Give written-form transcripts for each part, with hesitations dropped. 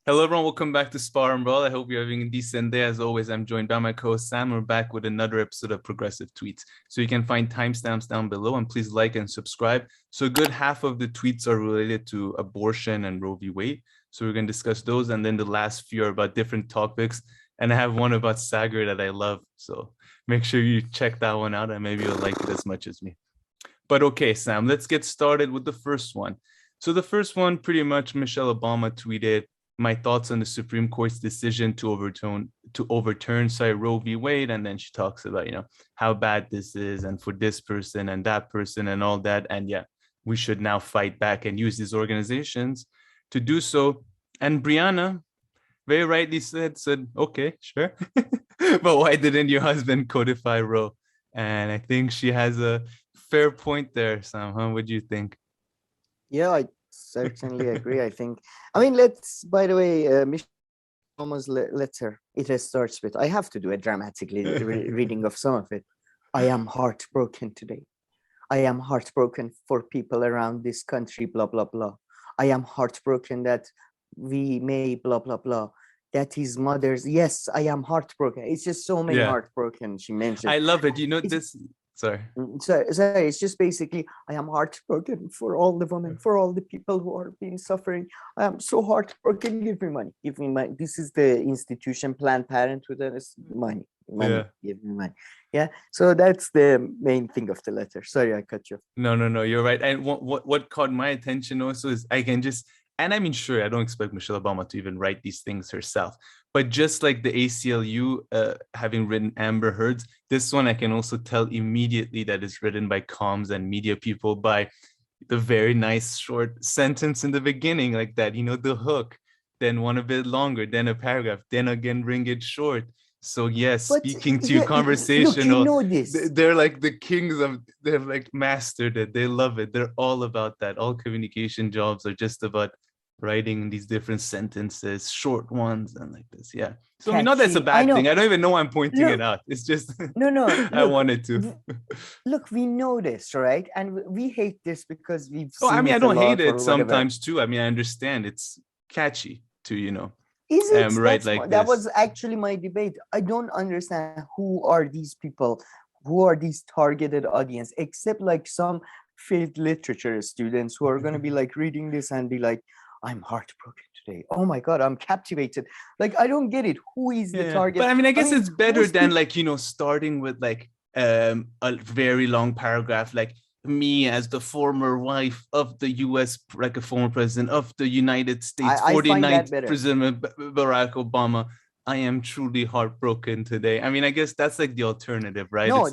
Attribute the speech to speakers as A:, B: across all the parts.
A: Hello, everyone. Welcome back to Spar and Brawl. I hope you're having a decent day. As always, I'm joined by my co-host Sam. We're back with another episode of Progressive Tweets. So you can find timestamps down below, and please like and subscribe. So a good half of the tweets are related to abortion and Roe v. Wade. So we're going to discuss those, and then the last few are about different topics. And I have one about Saagar that I love. So make sure you check that one out, and maybe you'll like it as much as me. But okay, Sam, let's get started with the first one. So the first one, pretty much Michelle Obama tweeted, my thoughts on the Supreme Court's decision to overturn Roe v. Wade, and then she talks about how bad this is, and for this person and that person and all that, and yeah, we should now fight back and use these organizations to do so. And Briahna very rightly said, okay, sure, but why didn't your husband codify Roe? And I think she has a fair point there, Sam. Huh? What do you think?
B: Yeah, I certainly agree. Let's, by the way, Michelle Obama's letter, it starts with, I have to do a dramatically reading of some of it. I am heartbroken today. I am heartbroken for people around this country, blah, blah, blah. I am heartbroken that we may, blah, blah, blah. That his mother's, yes, I am heartbroken. It's just so many heartbroken she mentioned.
A: I love it. Sorry.
B: It's just basically, I am heartbroken for all the women, for all the people who are being suffering. I am so heartbroken. Give me money. Give me money. This is the institution, Planned Parenthood, and it's money. Give me money. Yeah. So that's the main thing of the letter. Sorry, I cut you off.
A: No, you're right. And what caught my attention also is sure, I don't expect Michelle Obama to even write these things herself. But just like the ACLU having written Amber Heard's, this one I can also tell immediately that is written by comms and media people by the very nice short sentence in the beginning, like that, the hook, then one a bit longer, then a paragraph, then again bring it short. So yes, speaking to your conversational, they're like the kings of, they've like mastered it. They love it. They're all about that. All communication jobs are just about writing these different sentences, short ones, and like this. Yeah. So not that's a bad thing. I don't even know why I'm pointing it out. It's just I wanted to.
B: Look, we know this, right? And we hate this because we've
A: seen I don't hate it sometimes too. I understand it's catchy to,
B: Is it right like that? Was actually my debate. I don't understand who are these people, who are these targeted audience, except like some failed literature students who are going to be like reading this and be like, I'm heartbroken today. Oh my God, I'm captivated. Like, I don't get it. Who is the target?
A: But I guess it's better than like, starting with like a very long paragraph, like me as the former wife of the US, like a former president of the United States, 49th President Barack Obama. I am truly heartbroken today. I guess that's like the alternative, right?
B: No,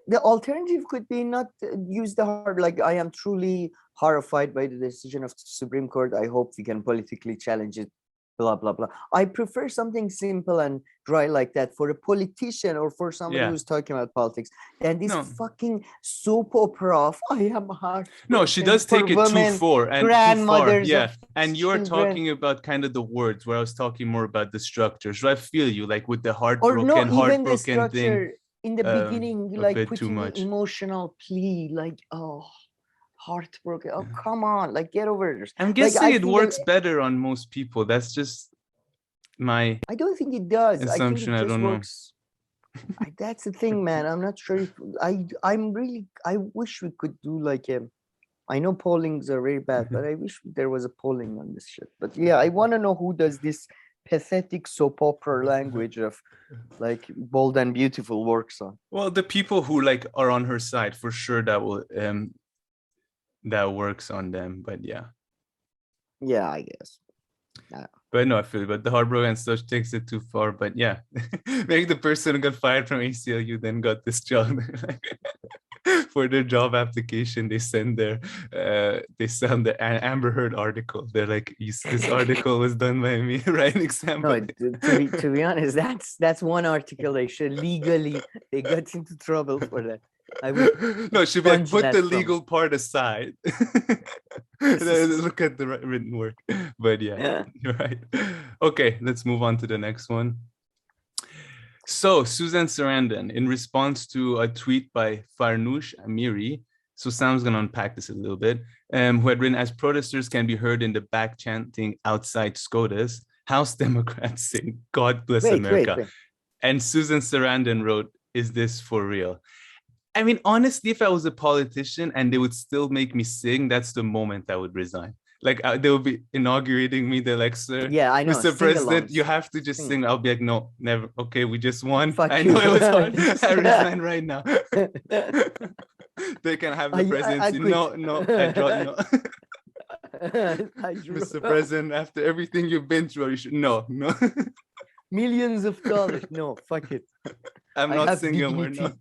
B: the alternative could be not use the hard, like I am truly horrified by the decision of the Supreme Court. I hope we can politically challenge it, blah, blah, blah. I prefer something simple and dry like that for a politician or for somebody who's talking about politics than this fucking soap opera of I am heartbroken.
A: No, she does take it too far and grandmothers. Yeah, and you're talking about kind of the words where I was talking more about the structures. So I feel you like with the heartbroken thing.
B: In the beginning, like putting an emotional plea, like, oh, heartbroken. Oh, come on, like get over it.
A: I'm guessing it works better on most people. That's just my
B: I don't think it does.
A: Assumption. I don't know.
B: That's the thing, man. I'm not sure if I wish we could do like I know pollings are very bad, but I wish there was a polling on this shit. But yeah, I want to know who does this pathetic soap opera language of like Bold and Beautiful works on.
A: Well, the people who like are on her side for sure, that will that works on them. But yeah,
B: I guess.
A: But no, I feel it. But the heartbroken stuff takes it too far. But yeah, maybe the person who got fired from ACLU then got this job. For their job application, they send the Amber Heard article. They're like, this article was done by me, right? Example.
B: No, to be honest, that's one article they should legally, they got into trouble for that.
A: No, should be like, put the legal part aside. Look at the written work. But yeah, you're right. Okay, let's move on to the next one. So Susan Sarandon, in response to a tweet by Farnoosh Amiri, So Sam's going to unpack this a little bit. Who had written, as protesters can be heard in the back chanting outside SCOTUS, House Democrats sing, God bless America.
B: Wait.
A: And Susan Sarandon wrote, is this for real? I mean, honestly, if I was a politician and they would still make me sing, that's the moment I would resign. Like they will be inaugurating me. They're like, sir,
B: yeah, I know.
A: Mr. President, you have to just sing. I'll be like, no, never. Okay, we just won.
B: Fuck
A: I know
B: you.
A: it was hard. I resign right now. They can have the presidency. No, I draw. No. Mr. President, after everything you've been through, you should no.
B: Millions of dollars. No, fuck it.
A: I'm not singing. We're not.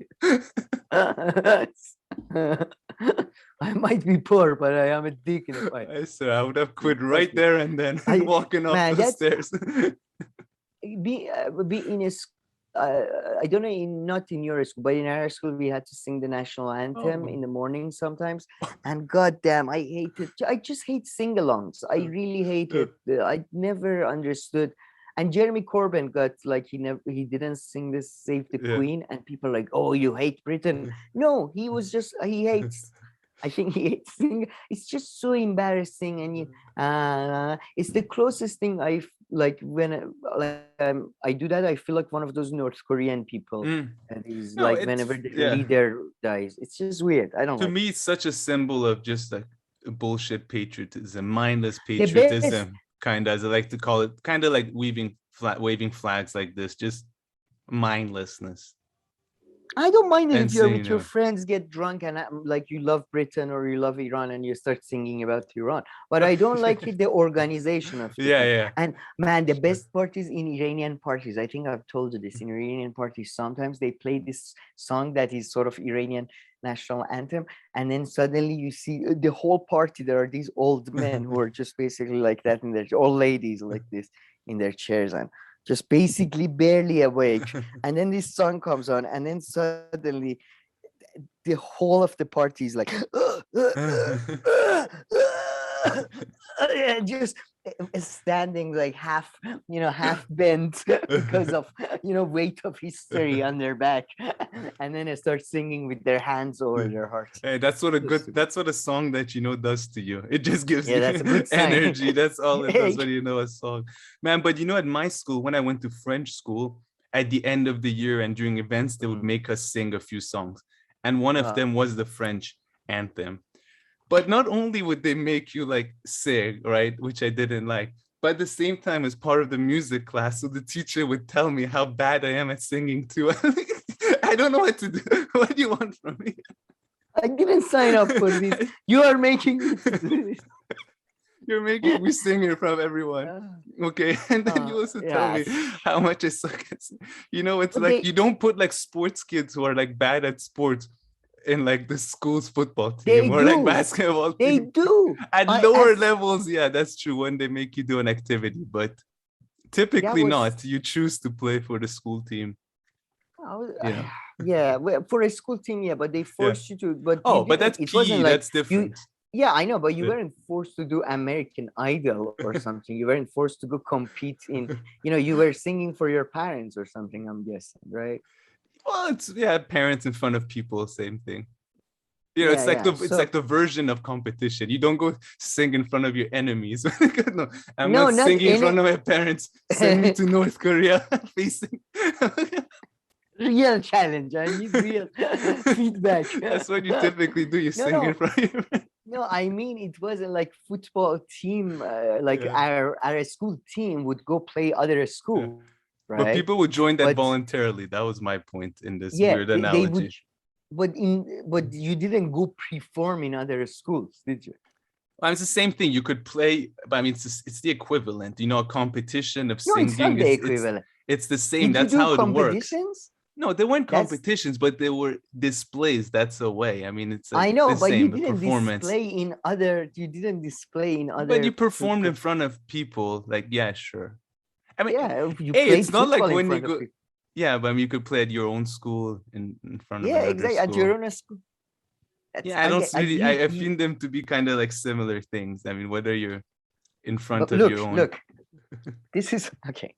B: I might be poor, but I am a dick in a fight.
A: Sir, I would have quit right there and then walking up the stairs.
B: Be in a I don't know, not in your school, but in our school, we had to sing the national anthem in the morning sometimes. And goddamn, I just hate sing-alongs. I really hate it. I never understood. And Jeremy Corbyn got like he didn't sing this Save the Queen, and people are like, oh, you hate Britain. No, he hates. I think he hates singing. It's just so embarrassing, and it's the closest thing I like when I do that. I feel like one of those North Korean people. And is like whenever the leader dies, it's just weird. I don't. To
A: me, it's such a symbol of just like bullshit patriotism, mindless patriotism. Kind of, as I like to call it, kind of like waving flags like this, just mindlessness.
B: I don't mind it if you're with your friends, get drunk, and like you love Britain or you love Iran, and you start singing about Iran. But I don't like it, the organization of it.
A: Yeah.
B: And man, the best part is in Iranian parties. I think I've told you this. In Iranian parties, sometimes they play this song that is sort of Iranian national anthem, and then suddenly you see the whole party. There are these old men who are just basically like that in their old ladies like this in their chairs and just basically barely awake. And then this song comes on, and then suddenly the whole of the party is like just standing like half bent because of weight of history on their back, and then they start singing with their hands over their hearts.
A: Hey, that's what a song that does to you. It just gives you energy. That's all it does when a song, man. But at my school, when I went to French school, at the end of the year and during events, they would make us sing a few songs, and one of them was the French anthem. But not only would they make you like sing, right, which I didn't like, but at the same time, as part of the music class, so the teacher would tell me how bad I am at singing too. I don't know what to do. What do you want from me?
B: I didn't sign up for this. You are making me do this.
A: You're making me sing in front of everyone. Okay. And then you also tell me how much I suck at singing. It's like you don't put like sports kids who are like bad at sports in like the school's football team or like basketball team.
B: They do.
A: At lower levels, yeah, that's true, when they make you do an activity, but typically not. You choose to play for the school team.
B: Well, for a school team, but they forced you to. But
A: but that's PE, that's different.
B: I know, but you weren't forced to do American Idol or something. You weren't forced to go compete in, you were singing for your parents or something, I'm guessing, right?
A: Well, it's parents in front of people, same thing. It's like the version of competition. You don't go sing in front of your enemies. No, I'm not singing in front of my parents. Send me to North Korea facing.
B: Real challenge. I need real feedback.
A: That's what you typically do. You sing in front of your parents.
B: No, I mean, it wasn't like football team, our school team would go play other school. Right?
A: But people would join that voluntarily. That was my point in this weird analogy.
B: But you didn't go perform in other schools, did you?
A: Well, it's the same thing. You could play, but I mean, it's the equivalent. A competition of singing.
B: It's not the equivalent.
A: It's the same. That's how it works. No, they weren't competitions, but they were displays. That's a way. I mean, it's
B: I know, but you didn't display in other. You didn't display in other.
A: But you performed in front of people. Like, yeah, sure. I mean,
B: it's
A: not like when you go. Yeah, but I mean, you could play at your own school in front of.
B: Yeah, exactly. At your own school.
A: I find them to be kind of like similar things. I mean, whether you're in front of your own.
B: Look, this is okay.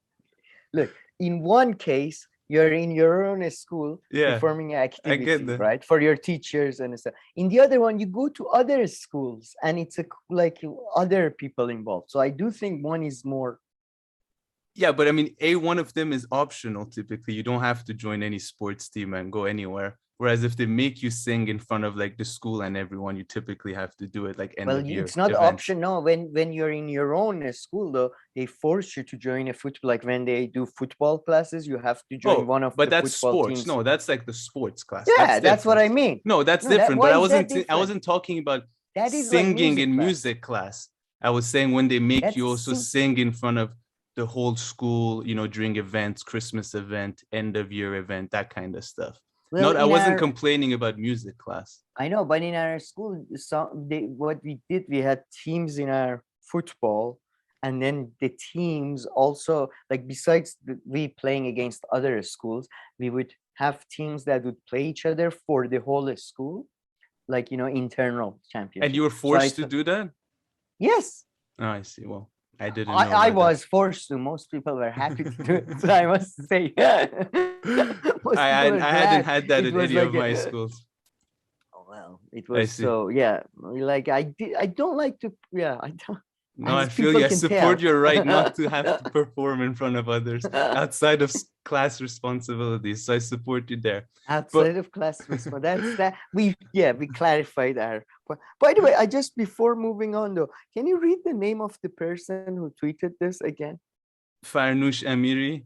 B: Look, in one case, you're in your own school
A: Yeah,
B: performing
A: I get
B: activities,
A: that.
B: right, for your teachers and stuff. In the other one, you go to other schools and it's like other people involved. So I do think one is more.
A: Yeah, but I mean, one of them is optional typically. You don't have to join any sports team and go anywhere. Whereas if they make you sing in front of like the school and everyone, you typically have to do it like end
B: Well,
A: of year
B: it's not
A: events.
B: option. No, when you're in your own school, though, they force you to join a football. Like when they do football classes, you have to join one of
A: but
B: the
A: that's
B: football
A: sports.
B: teams.
A: No, that's like the sports class.
B: Yeah, that's what I mean.
A: No, that's
B: No,
A: different.
B: why
A: But
B: is that
A: I
B: different?
A: wasn't talking about
B: That is like
A: singing
B: music
A: in
B: class.
A: music class. I was saying when they make you also
B: That's
A: sing in front of the whole school, you know, during events, Christmas event, end of year event, that kind of stuff.
B: Well,
A: I wasn't complaining about music class.
B: I know, but in our school, what we did, we had teams in our football, and then the teams also, like besides we playing against other schools, we would have teams that would play each other for the whole school, like, you know, internal championship.
A: And you were forced to do that?
B: Yes.
A: Oh, I see. Well, I didn't know.
B: I was forced to. Most people were happy to do it. So I must say,
A: I hadn't had that in any of my schools.
B: Well, it was so, yeah, like I don't like to, yeah, I don't.
A: No, I feel you. I support your right not to have to perform in front of others outside of class responsibilities. So I support you there.
B: Outside of class responsibilities, that's that. We clarified our. By the way, before moving on though, can you read the name of the person who tweeted this again?
A: Farnoosh Amiri.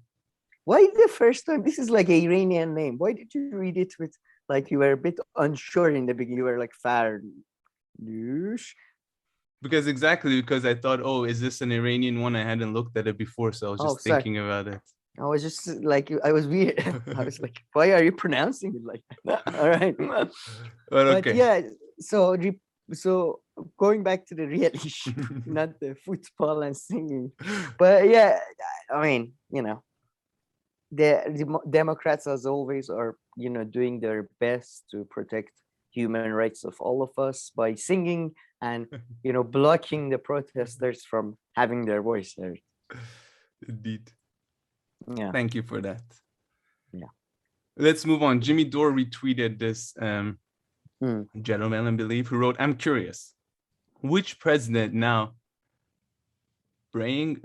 B: Why the first time? This is like an Iranian name. Why did you read it with like you were a bit unsure in the beginning? You were like Farnoosh.
A: Because I thought, oh, is this an Iranian one? I hadn't looked at it before, so I was just thinking about it.
B: I was just like, I was weird. I was like, why are you pronouncing it like that? All right. But yeah, so going back to the real issue, not the football and singing. But yeah, I mean, you know, the Democrats, as always, are, you know, doing their best to protect human rights of all of us by singing and, you know, blocking the protesters from having their voice heard.
A: Indeed.
B: Yeah.
A: Thank you for that.
B: Yeah.
A: Let's move on. Jimmy Dore retweeted this gentleman, I believe, who wrote, "I'm curious, which president now braying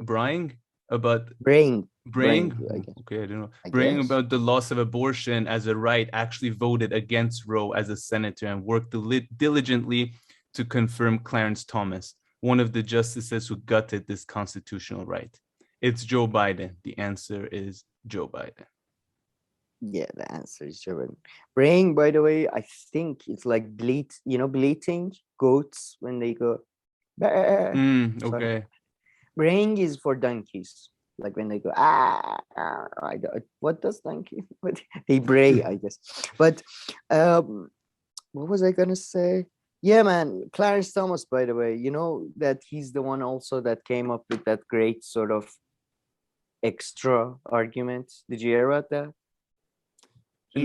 A: about
B: okay,
A: I don't know. Braying about the loss of abortion as a right actually voted against Roe as a senator and worked diligently to confirm Clarence Thomas, one of the justices who gutted this constitutional right. It's Joe Biden. The answer is Joe Biden."
B: Yeah, the answer is Joe Biden. Braying, by the way, I think it's like bleating goats when they go.
A: Okay.
B: Braying is for donkeys. Like when they go, what does donkey? They bray, I guess. But what was I gonna say? Yeah, man, Clarence Thomas, by the way, you know that he's the one also that came up with that great sort of extra argument. Did you hear about that? He's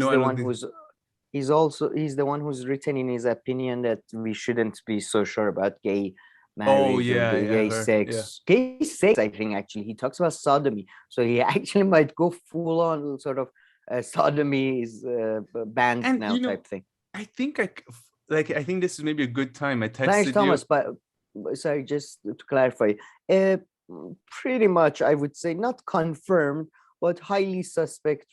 B: the one who's written in his opinion that we shouldn't be so sure about gay marriage or gay sex. Yeah. Gay sex, I think, actually, he talks about sodomy. So he actually might go full on sort of sodomy is banned and, now, type thing.
A: I think I think this is maybe a good time. I texted
B: Clarence Thomas, but sorry, just to clarify, pretty much I would say not confirmed, but highly suspected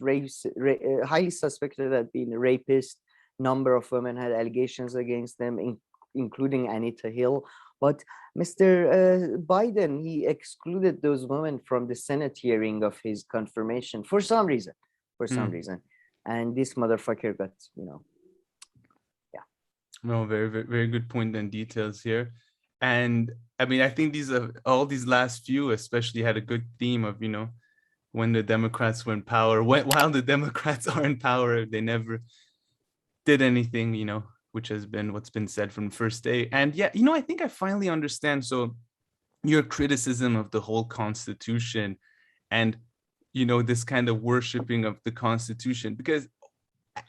B: that being a rapist. Number of women had allegations against them, including Anita Hill. But Mr. Biden, he excluded those women from the Senate hearing of his confirmation for some reason. And this motherfucker got, you know, yeah.
A: No, very, very, very good point and details here. And I mean, I think all these last few especially had a good theme of, you know, when the Democrats were in power, while the Democrats are in power, they never did anything, you know, which has been what's been said from the first day. And yeah, you know, I think I finally understand. So your criticism of the whole Constitution and, you know, this kind of worshiping of the Constitution, because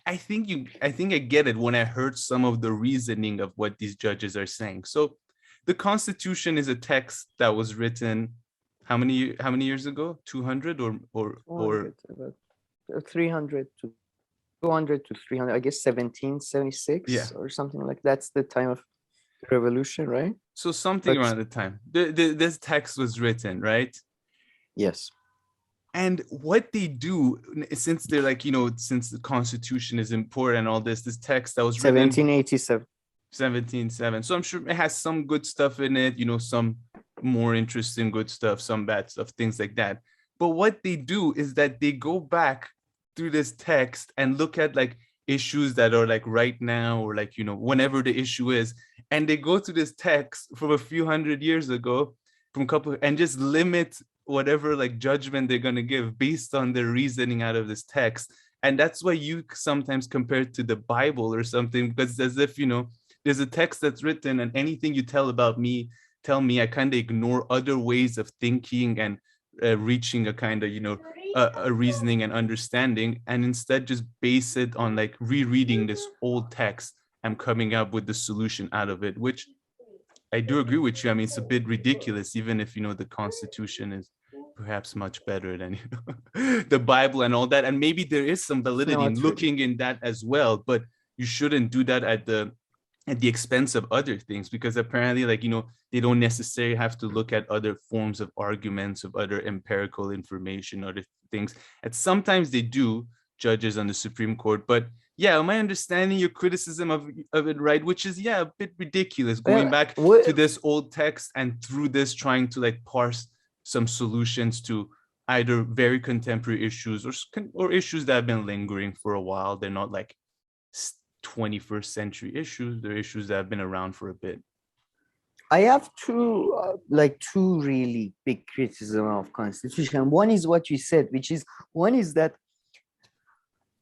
A: I think I get it when I heard some of the reasoning of what these judges are saying. So the Constitution is a text that was written how many years ago? 200 or
B: 300 to 200 to 300, I guess 1776
A: Yeah.
B: or something like that's the time of the revolution, right?
A: So something
B: But
A: around the time this text was written, right?
B: yes.
A: And what they do, since they're like, since the Constitution is important and all this text that was written
B: 1787.
A: 1707. So I'm sure it has some good stuff in it, some more interesting good stuff, some bad stuff, things like that. But what they do is that they go back through this text and look at like issues that are like right now, or like, whenever the issue is. And they go to this text from a few hundred years ago, from a couple, and just limit whatever like judgment they're going to give based on their reasoning out of this text. And that's why you sometimes compare it to the Bible or something, because it's as if, there's a text that's written, and anything you tell me, I kind of ignore other ways of thinking and reaching a kind of, a reasoning and understanding, and instead just base it on like rereading this old text and coming up with the solution out of it, which I do agree with you. I mean, it's a bit ridiculous, even if, the Constitution is perhaps much better than, the Bible and all that. And maybe there is some validity in looking in that as well, but you shouldn't do that at the expense of other things, because apparently, like, they don't necessarily have to look at other forms of arguments, of other empirical information, other things. And sometimes they do, judges on the Supreme Court. But yeah, am I understanding your criticism of it right? Which is, yeah, a bit ridiculous, going back to this old text and through this trying to like parse some solutions to either very contemporary issues or issues that have been lingering for a while. They're not like 21st century issues. They're issues that have been around for a bit.
B: I have two really big criticism of Constitution. One is what you said, which is, one is that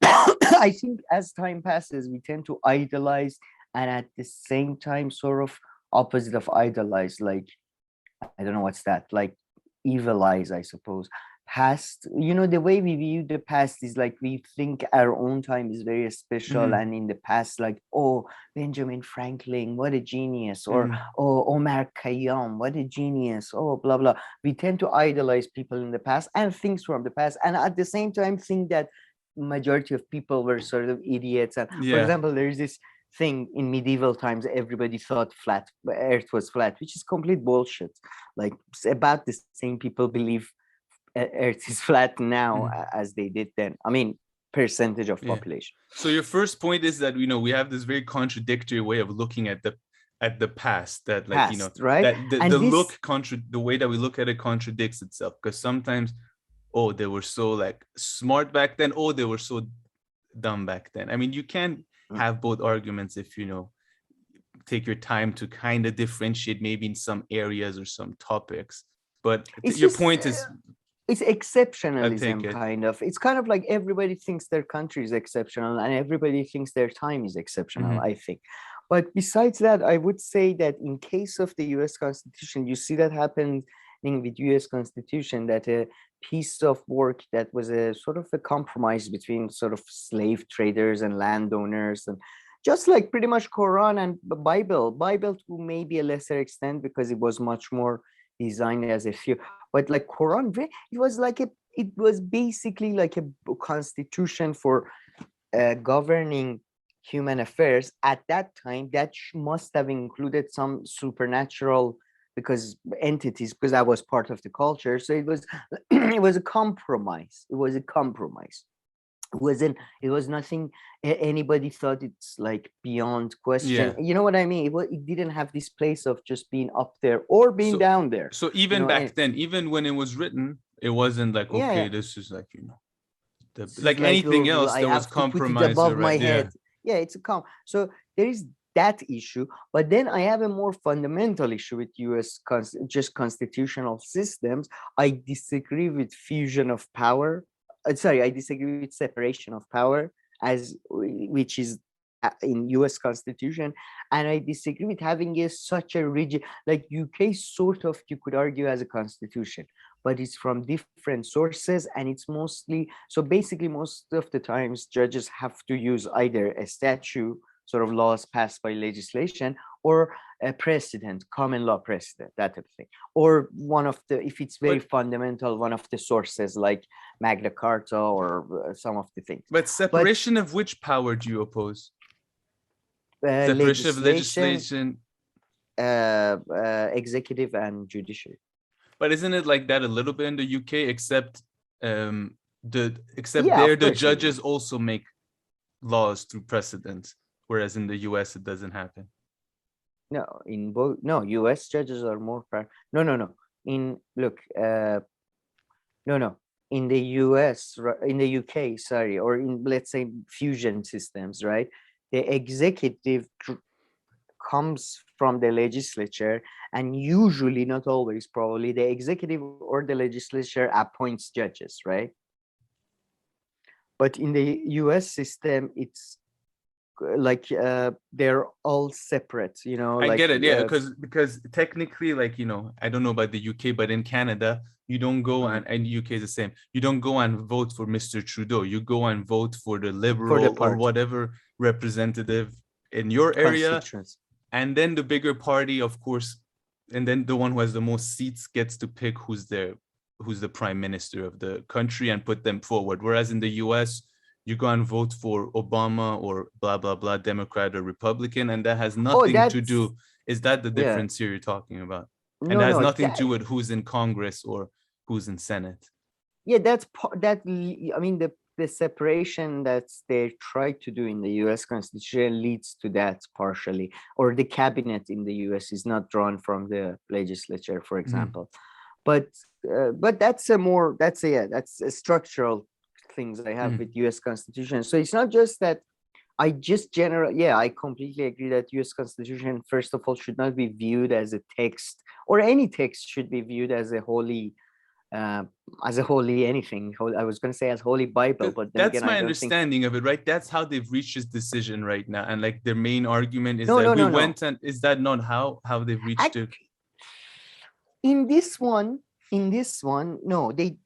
B: I think as time passes, we tend to idolize, and at the same time, sort of opposite of idolize, like, I don't know what's that, like evilize, I suppose. Past, the way we view the past is like we think our own time is very special, and in the past, like, oh, Benjamin Franklin, what a genius, or oh, Omar Khayyam, what a genius, oh, blah blah. We tend to idolize people in the past and things from the past, and at the same time think that majority of people were sort of idiots. And for example, there's this thing in medieval times, everybody thought earth was flat, which is complete bullshit. Like, about the same people believe earth is flat now as they did then. I mean, percentage of population.
A: So your first point is that, we have this very contradictory way of looking at the past, that like,
B: right?
A: that the way that we look at it contradicts itself, because sometimes, oh, they were so like smart back then, oh, they were so dumb back then. I mean, you can't have both arguments if take your time to kind of differentiate maybe in some areas or some topics. But your point is,
B: it's exceptionalism, kind of. It's kind of like everybody thinks their country is exceptional and everybody thinks their time is exceptional, I think. But besides that, I would say that in case of the US Constitution, you see that happening with US Constitution, that a piece of work that was a sort of a compromise between sort of slave traders and landowners, and just like pretty much Quran and Bible to maybe a lesser extent, because it was much more designed as a few, but like Quran, it was basically like a constitution for governing human affairs at that time. That must have included some supernatural entities, because that was part of the culture. So it was it was a compromise. It was nothing anybody thought it's like beyond question. You know what I mean? It didn't have this place of just being up there or being down there.
A: So even back then, even when it was written, it wasn't like, okay, this is like, like anything else that was compromised
B: above my head. It's a so there is that issue. But then I have a more fundamental issue with US just constitutional systems. I disagree with fusion of power. I disagree with separation of power, which is in US Constitution, and I disagree with having such a rigid, like UK sort of, you could argue, as a constitution, but it's from different sources, and it's mostly, so basically most of the times judges have to use either a statute, sort of laws passed by legislation, or a precedent, common law precedent, that type of thing. Or one of the, if it's very fundamental, one of the sources like Magna Carta or some of the things.
A: But separation of which power do you oppose? Separation of legislation,
B: executive and judiciary.
A: But isn't it like that a little bit in the UK? Except the judges also make laws through precedent, whereas in the US it doesn't happen.
B: No, in both. No, US judges are more. No. In in the US, in the UK, sorry, or in, let's say, fusion systems, right? The executive comes from the legislature, and usually, not always, probably the executive or the legislature appoints judges, right? But in the US system, it's like they're all separate, you know.
A: I
B: like,
A: get it, yeah, because technically, like, you know, I don't know about the UK, but in Canada, you don't go and UK is the same. You don't go and vote for Mr. Trudeau. You go and vote for the Liberal or whatever representative in your area, and then the bigger party, of course, and then the one who has the most seats gets to pick who's the prime minister of the country and put them forward. Whereas in the US, you go and vote for Obama or blah, blah, blah, Democrat or Republican, and that has nothing to do. Is that the difference here you're talking about? And that has nothing to do with who's in Congress or who's in Senate.
B: Yeah, that's that. I mean, the separation that they try to do in the US Constitution leads to that partially, or the cabinet in the US is not drawn from the legislature, for example. But that's a structural things I have with US Constitution. So it's not just that I completely agree that US Constitution, first of all, should not be viewed as a text, or any text should be viewed as a holy anything. I was going to say as holy Bible, but then
A: that's my understanding of it, right? That's how they've reached this decision right now, and like their main argument is and is that not how they've reached it?
B: In this one, no, they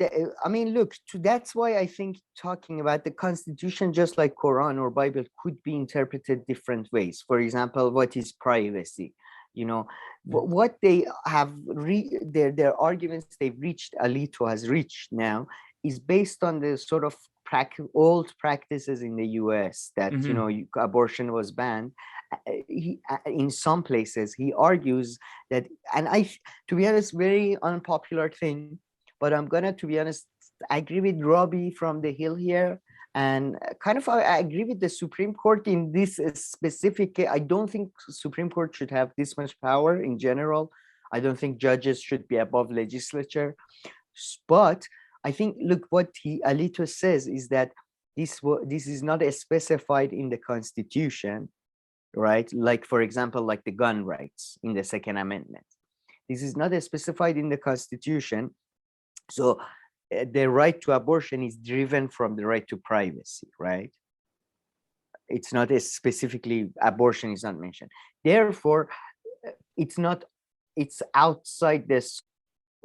B: I mean, look, that's why I think talking about the Constitution, just like Quran or Bible, could be interpreted different ways. For example, what is privacy? You know, what they have their arguments they've reached, Alito has reached now, is based on the sort of old practices in the US that, you know, abortion was banned. In some places, he argues that, and to be honest, very unpopular thing, but I'm gonna, to be honest, agree with Robbie from the Hill here, and kind of I agree with the Supreme Court in this specific. I don't think Supreme Court should have this much power in general. I don't think judges should be above legislature, but I think, look, what Alito says is that this is not specified in the Constitution, right? Like, for example, like the gun rights in the Second Amendment. This is not specified in the Constitution. So the right to abortion is driven from the right to privacy, right? It's not specifically, abortion is not mentioned. Therefore, it's outside the scope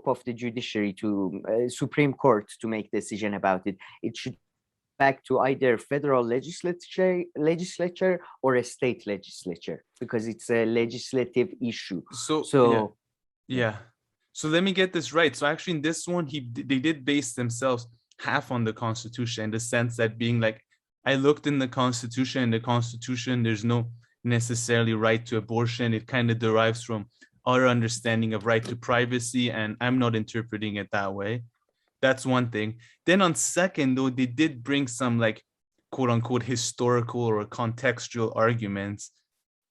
B: of the judiciary to Supreme Court to make decision about it. It should back to either federal legislature or a state legislature, because it's a legislative issue. So
A: let me get this right. So actually in this one, they did base themselves half on the Constitution, in the sense that being like, I looked in the Constitution, there's no necessarily right to abortion. It kind of derives from our understanding of right to privacy, and I'm not interpreting it that way. That's one thing. Then on second, though, they did bring some like quote unquote historical or contextual arguments,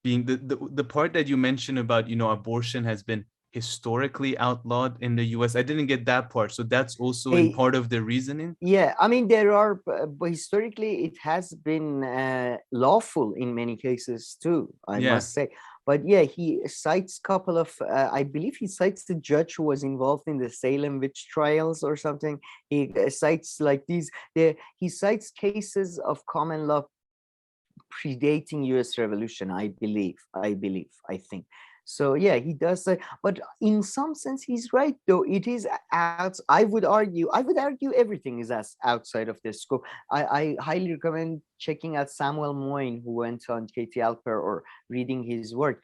A: being the part that you mentioned about, you know, abortion has been historically outlawed in the US. I didn't get that part. So that's also in part of the reasoning.
B: Yeah, I mean, there are, historically, it has been lawful in many cases too, I must say. But yeah, he cites a couple of, I believe he cites the judge who was involved in the Salem witch trials or something. He cites like these, he cites cases of common law predating US Revolution, I think. So yeah, he does say, but in some sense he's right though. It is out. I would argue everything is as outside of the scope. I highly recommend checking out Samuel Moyne, who went on Katie Alper, or reading his work.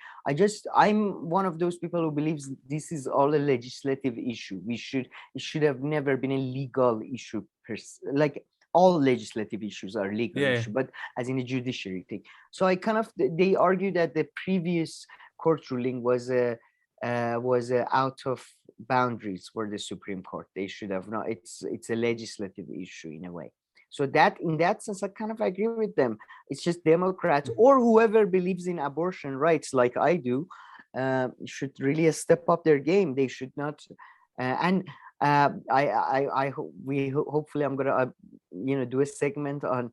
B: I'm one of those people who believes this is all a legislative issue. It should have never been a legal issue like all legislative issues are legal
A: Yeah.
B: issue, but as in a judiciary thing. So I kind of, they argue that the previous court ruling was out of boundaries for the Supreme Court. They should have not. It's a legislative issue in a way. So that in that sense, I kind of agree with them. It's just Democrats or whoever believes in abortion rights, like I do, should really step up their game. They should not. And hopefully I'm gonna do a segment on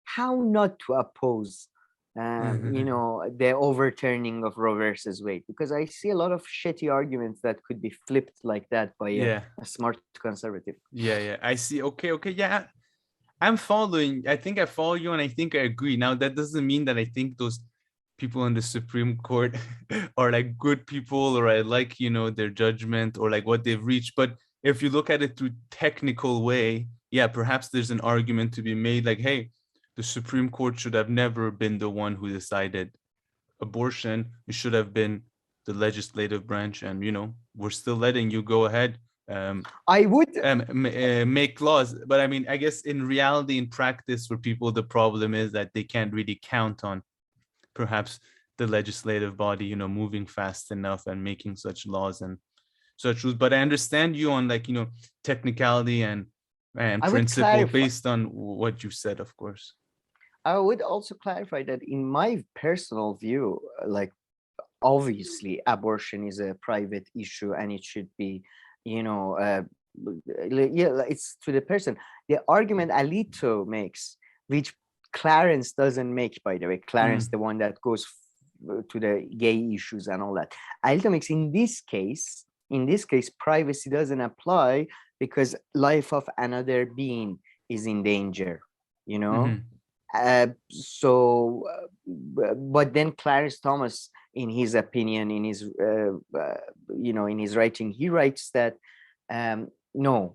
B: how not to oppose the overturning of Roe versus Wade, because I see a lot of shitty arguments that could be flipped like that by
A: Yeah.
B: a smart conservative.
A: Yeah. I see. Okay. Yeah. I'm following. I think I follow you, and I think I agree. Now, that doesn't mean that I think those people in the Supreme Court are like good people, or I like, their judgment or like what they've reached. But if you look at it through technical way, yeah, perhaps there's an argument to be made like, hey, the Supreme Court should have never been the one who decided abortion. It should have been the legislative branch, and we're still letting you go ahead.
B: I would
A: make laws, but I mean, I guess in reality, in practice, for people, the problem is that they can't really count on perhaps the legislative body, moving fast enough and making such laws and such rules. But I understand you on like, technicality and principle based on what you said, of course.
B: I would also clarify that in my personal view, like obviously abortion is a private issue and it should be, it's to the person. The argument Alito makes, which Clarence doesn't make, by the way, Clarence, the one that goes to the gay issues and all that. Alito makes in this case, privacy doesn't apply because life of another being is in danger, but then Clarence Thomas, in his opinion, in his in his writing, he writes that no,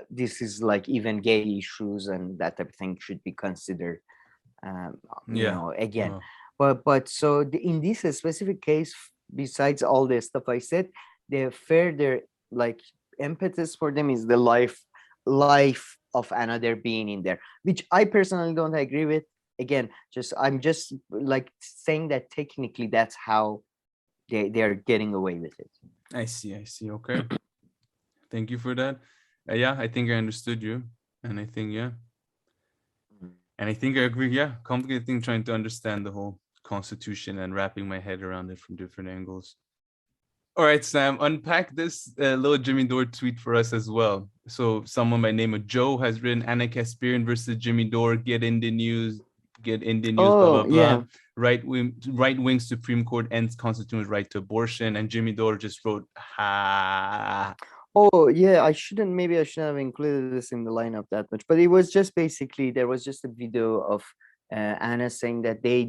B: this is like even gay issues and that type of thing should be considered. Again, but so in this specific case, besides all the stuff I said, the further like impetus for them is the life of another being in there, which I personally don't agree with. Again, I'm just like saying that technically that's how they're getting away with it.
A: I see. Okay. Thank you for that. Yeah, I think I understood you. And I think, and I think I agree. Yeah, complicated thing trying to understand the whole Constitution and wrapping my head around it from different angles. All right, Sam, unpack this little Jimmy Dore tweet for us as well. So someone by name of Joe has written, Anna Kasparian versus Jimmy Dore, get in the news, blah, blah, blah.
B: Yeah.
A: Right-wing Supreme Court ends constitutional right to abortion. And Jimmy Dore just wrote, ha.
B: Oh, yeah, I shouldn't have included this in the lineup that much, but it was just basically, there was just a video of Anna saying that you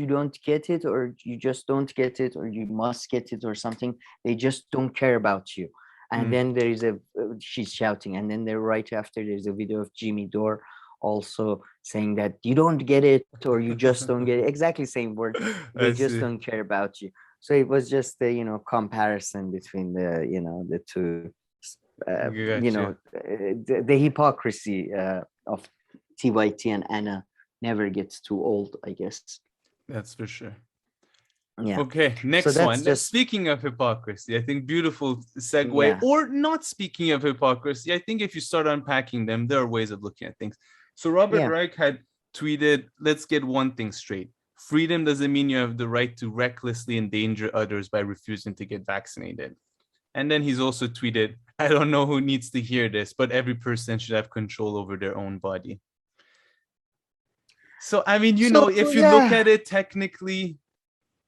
B: don't get it, or you just don't get it, or you must get it or something. They just don't care about you. And then there is she's shouting. And then right after, there's a video of Jimmy Dore also saying that you don't get it, or you just don't get it. Exactly same word. They just don't care about you. So it was just a comparison between the two, the hypocrisy of TYT and Anna never gets too old, I guess.
A: That's for sure.
B: Yeah.
A: Okay, next one. Speaking of hypocrisy, I think beautiful segue. Yeah. Or not speaking of hypocrisy, I think if you start unpacking them, there are ways of looking at things. So Robert Reich had tweeted, let's get one thing straight. Freedom doesn't mean you have the right to recklessly endanger others by refusing to get vaccinated. And then he's also tweeted, I don't know who needs to hear this, but every person should have control over their own body. So, I mean, if you look at it technically,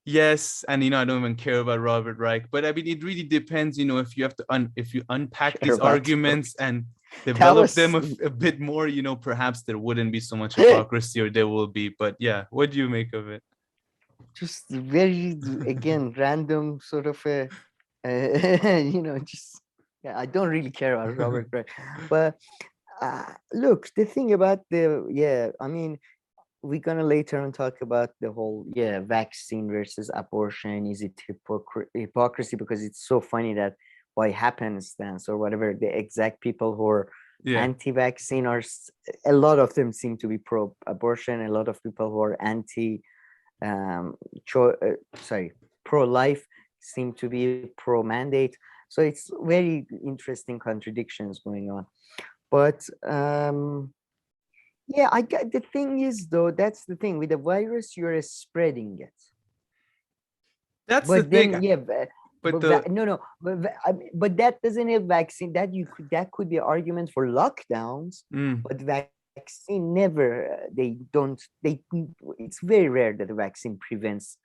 A: yes, and I don't even care about Robert Reich, but I mean, it really depends, if you have to if you unpack these arguments and develop them a bit more, perhaps there wouldn't be so much hypocrisy, or there will be. But yeah, what do you make of it?
B: just very, again, random sort of a, just, yeah, I don't really care about Robert Reich. But look, the thing about I mean, we're gonna later on talk about the whole vaccine versus abortion. Is it hypocrisy? Because it's so funny that by happenstance or whatever, the exact people who are anti-vaccine are a lot of them seem to be pro-abortion. A lot of people who are pro-life seem to be pro-mandate. So it's very interesting contradictions going on. But yeah, I got the thing is though, that's the thing with the virus, you're spreading it.
A: That's the thing.
B: Yeah, but that doesn't have vaccine. That could be an argument for lockdowns, but vaccine never. It's very rare that the vaccine prevents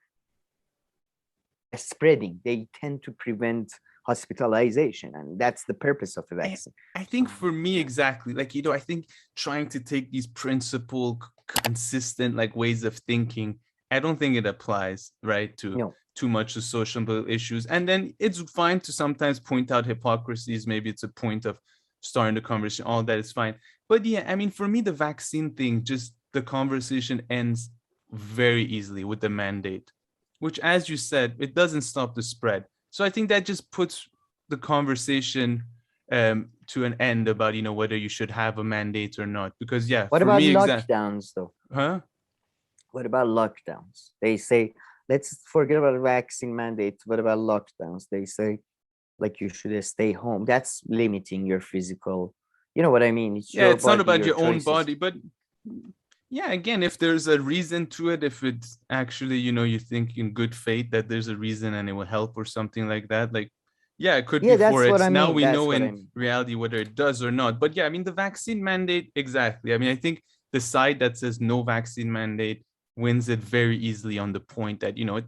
B: spreading. They tend to prevent hospitalization, and that's the purpose of the vaccine.
A: I think for me, exactly, like, I think trying to take these principled, consistent like ways of thinking, I don't think it applies, right, to too much of social issues. And then it's fine to sometimes point out hypocrisies. Maybe it's a point of starting the conversation, all that is fine. But yeah, I mean, for me, the vaccine thing, just the conversation ends very easily with the mandate, which, as you said, it doesn't stop the spread. So I think that just puts the conversation to an end about, whether you should have a mandate or not. Because
B: what about lockdowns though?
A: Huh?
B: What about lockdowns? They say, let's forget about the vaccine mandate. What about lockdowns? They say, like, you should stay home. That's limiting your physical, you know what I mean?
A: It's not about your own body, but yeah, again, if there's a reason to it, if it's actually, you think in good faith that there's a reason and it will help or something like that, like, yeah, it could be for it. Now we know in reality whether it does or not. But yeah, I mean, the vaccine mandate, exactly. I mean, I think the side that says no vaccine mandate wins it very easily on the point that, it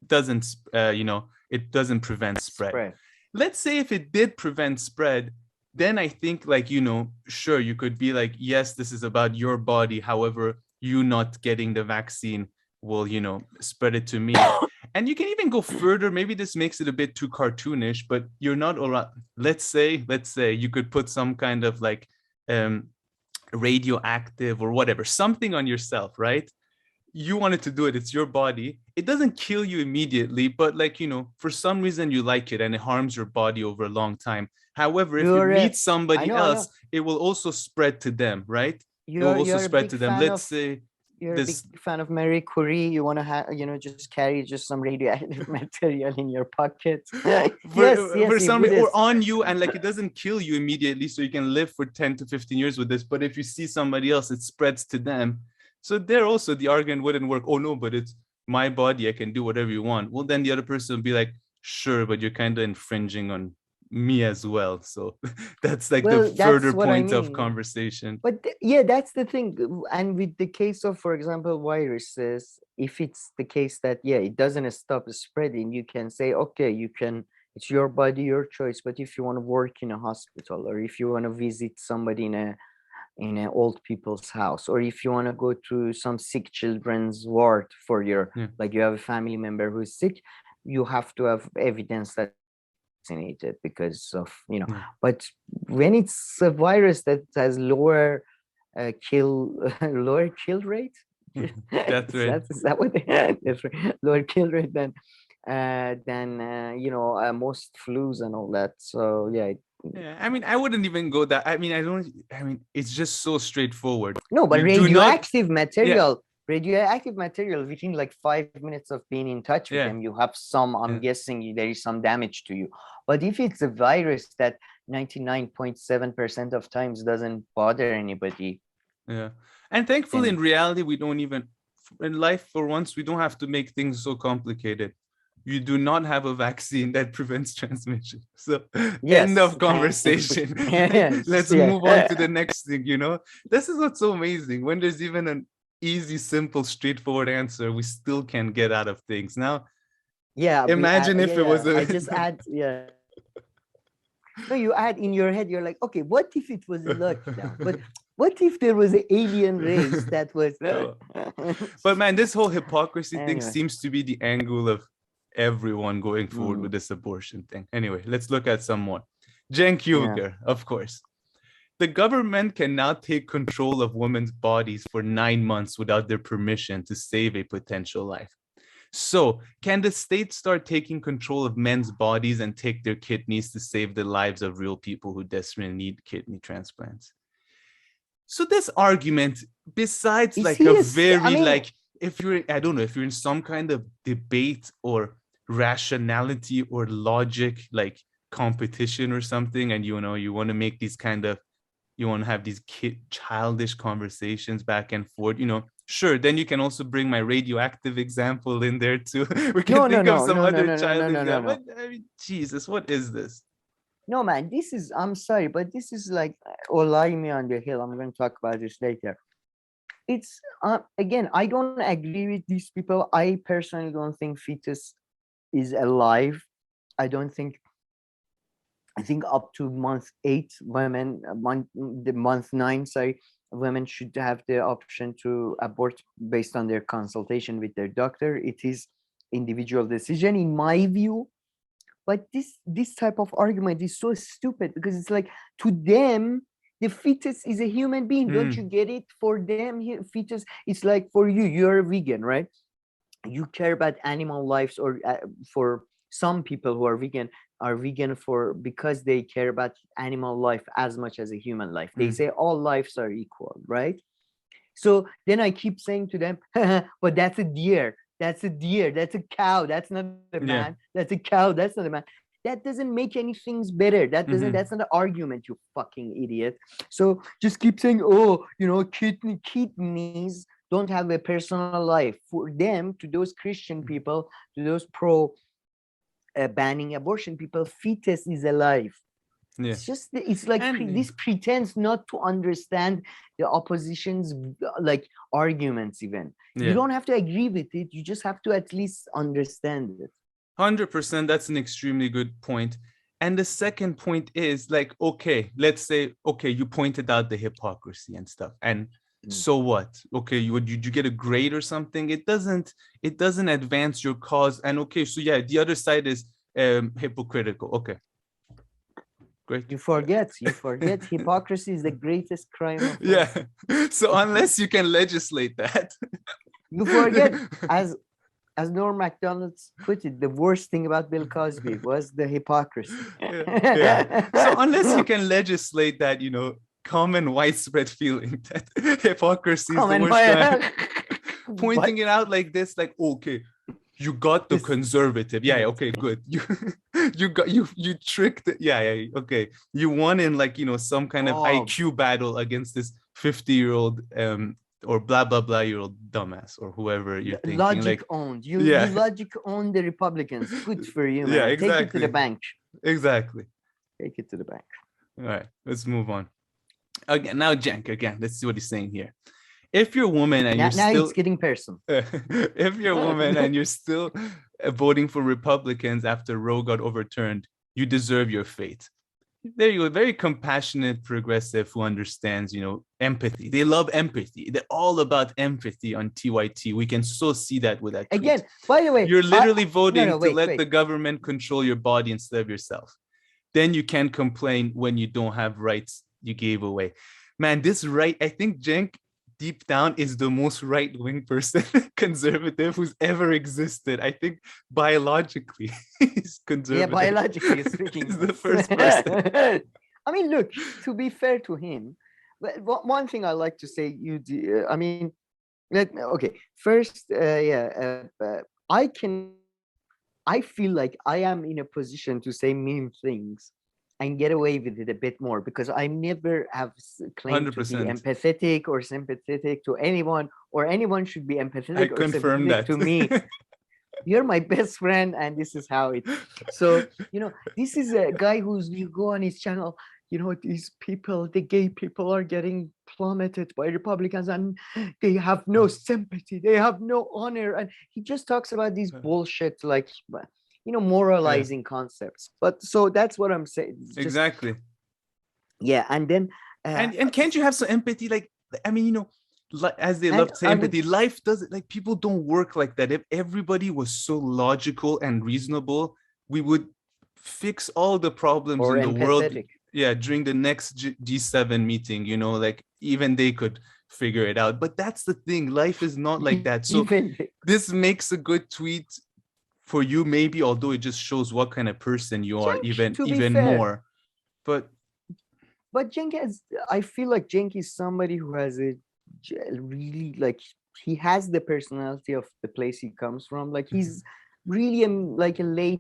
A: doesn't, it doesn't prevent spread. Let's say if it did prevent spread, then I think, like, sure, you could be like, yes, this is about your body. However, you not getting the vaccine will, spread it to me. And you can even go further. Maybe this makes it a bit too cartoonish, but you're not allowed. Let's say you could put some kind of like radioactive or whatever, something on yourself, right? You wanted to do it. It's your body. It doesn't kill you immediately, but like, for some reason you like it and it harms your body over a long time. However, if you meet somebody else, it will also spread to them, right? It will also spread to them. Let's say
B: you're a big fan of Marie Curie. You want to have, just carry just some radioactive material in your pocket.
A: for somebody or on you, and like it doesn't kill you immediately, so you can live for 10 to 15 years with this. But if you see somebody else, it spreads to them. So there also the argument wouldn't work. Oh no, but it's my body. I can do whatever you want. Well, then the other person would be like, sure, but you're kind of infringing on me as well. So that's like the further point of conversation.
B: But that's the thing. And with the case of, for example, viruses, if it's the case that it doesn't stop spreading, you can say, okay, it's your body, your choice. But if you want to work in a hospital, or if you want to visit somebody in an old people's house, or if you want to go to some sick children's ward for your like you have a family member who's sick, you have to have evidence that vaccinated because of but when it's a virus that has lower kill rate,
A: that's right.
B: Is that what that's right. Lower kill rate than most flus and all that. So
A: I mean, I wouldn't even go that. I mean, it's just so straightforward.
B: No, but radioactive material within like 5 minutes of being in touch with them, you have some, I'm guessing there is some damage to you. But if it's a virus that 99.7% of times doesn't bother anybody.
A: Yeah. And thankfully, in reality, we don't even, in life, for once, we don't have to make things so complicated. You do not have a vaccine that prevents transmission. So end of conversation. Let's move on to the next thing, This is what's so amazing. When there's even an easy, simple, straightforward answer, we still can get out of things. Now, imagine if it was
B: I just add, No, you add in your head, you're like, okay, what if it was a lockdown? But What if there was an alien race that was?
A: Oh. But man, this whole hypocrisy thing
B: Anyway.
A: seems to be the angle of everyone going forward with this abortion thing. Anyway, let's look at some more. Cenk, of course. The government can now take control of women's bodies for 9 months without their permission to save a potential life. So, can the state start taking control of men's bodies and take their kidneys to save the lives of real people who desperately need kidney transplants? So this argument, besides like a very like, if you're, I don't know, if you're in some kind of debate or rationality or logic, like competition or something, and you know, you want to make these kind of, you want to have these childish conversations back and forth, you know, sure, then you can also bring my radioactive example in there too. We can think of some other child example. I mean, Jesus, what is this?
B: No, man, this is, I'm sorry, but this is like, or lying me on the hill. I'm going to talk about this later. It's, again, I don't agree with these people. I personally don't think fetus is alive. I think up to month 8, women, month 9, sorry, women should have the option to abort based on their consultation with their doctor. It is individual decision, in my view. But this type of argument is so stupid, because it's like, to them, the fetus is a human being. Don't you get it? For them, fetus, it's like, for you, you're a vegan, right? You care about animal lives, or for some people who are vegan for because they care about animal life as much as a human life. They say all lives are equal, right? So then I keep saying to them, but that's a deer. That's a deer. That's a cow. That's not a man. That's a cow. That's not a man. That doesn't make any things better. That doesn't. That's not an argument, you fucking idiot. So just keep saying, oh, you know, kidneys don't have a personal life. For them, to those Christian people, to those pro banning abortion people, fetus is alive. Yeah. It's just, it's like this pretends not to understand the opposition's like arguments even. Yeah. You don't have to agree with it. You just have to at least understand it.
A: 100%. That's an extremely good point. And the second point is like, okay, let's say, okay, you pointed out the hypocrisy and stuff. And so what? Okay, did you get a grade or something? It doesn't advance your cause. And okay, so yeah, the other side is hypocritical. Okay. Great.
B: You forget hypocrisy is the greatest crime of
A: all. Yeah. So unless you can legislate that.
B: You forget, as Norm Macdonald put it, the worst thing about Bill Cosby was the hypocrisy.
A: Yeah. So unless you can legislate that, you know, common widespread feeling that hypocrisy is the worst crime. Pointing it out like this, like, okay, you got the conservative. Yeah, okay, good. You tricked it. Yeah, okay. You won in like, you know, some kind of IQ battle against this 50-year-old or blah blah blah year old dumbass or whoever you're thinking.
B: Logic
A: like,
B: owned. You logic owned the Republicans. Good for you, man.
A: Yeah, exactly.
B: Take it to the bank.
A: Exactly.
B: Take it to the bank.
A: All right, let's move on. Again, now Cenk, again, let's see what he's saying here. If you're a woman and
B: now it's getting personal.
A: If you're a woman and you're still voting for Republicans after Roe got overturned, you deserve your fate. There you go. Very compassionate progressive who understands, you know, empathy. They love empathy. They're all about empathy on TYT. We can so see that with that tweet.
B: Again, by the way,
A: you're literally voting to let the government control your body instead of yourself. Then you can't complain when you don't have rights you gave away. Man, this right, I think Cenk deep down is the most right-wing person, conservative who's ever existed. I think biologically he's conservative.
B: Yeah, biologically speaking.
A: He's the first person.
B: I mean, look, to be fair to him, one thing I like to say, okay, first, I feel like I am in a position to say mean things and get away with it a bit more, because I never have claimed 100%. To be empathetic or sympathetic to anyone, or anyone should be empathetic or sympathetic to me. You're my best friend, and this is how it. So, you know, this is a guy you go on his channel, you know, these people, the gay people are getting plummeted by Republicans and they have no sympathy, they have no honor. And he just talks about these bullshit, like, you know, moralizing concepts. But so that's what I'm saying.
A: Exactly.
B: Yeah. And then
A: And can't you have some empathy? Like, I mean, as they love to say, empathy, life doesn't, like, people don't work like that. If everybody was so logical and reasonable, we would fix all the problems in the world. Yeah, during the next G7 meeting, like even they could figure it out. But that's the thing, life is not like that. So this makes a good tweet for you, maybe, although it just shows what kind of person you are, even more. But
B: Cenk I feel like Cenk is somebody who has a really, like, he has the personality of the place he comes from. Like, he's really like a late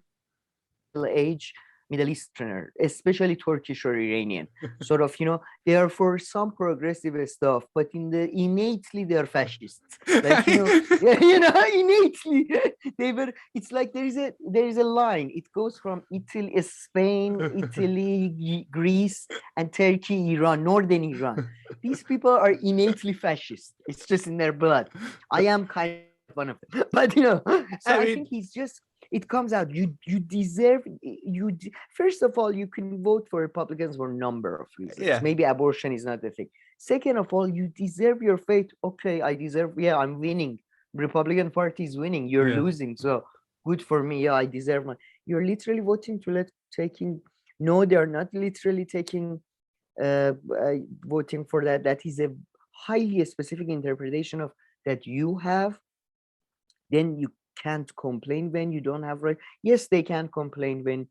B: age Middle Easterner, especially Turkish or Iranian. Sort of, they are for some progressive stuff, but innately they are fascists. Like, innately they were. It's like there is a line. It goes from Italy, Spain, Italy, Greece, and Turkey, Iran, northern Iran. These people are innately fascist. It's just in their blood. I am kind of one of them, but I think he's just. It comes out. You deserve. First of all, you can vote for Republicans for a number of reasons. Yeah. Maybe abortion is not the thing. Second of all, you deserve your fate. Okay, I deserve. Yeah, I'm winning. Republican Party is winning. You're losing. So good for me. Yeah, I deserve my. You're literally voting to taking. No, they're not literally taking. Voting for that. That is a highly specific interpretation of that you have. Then you can't complain when you don't have rights. Yes, they can complain when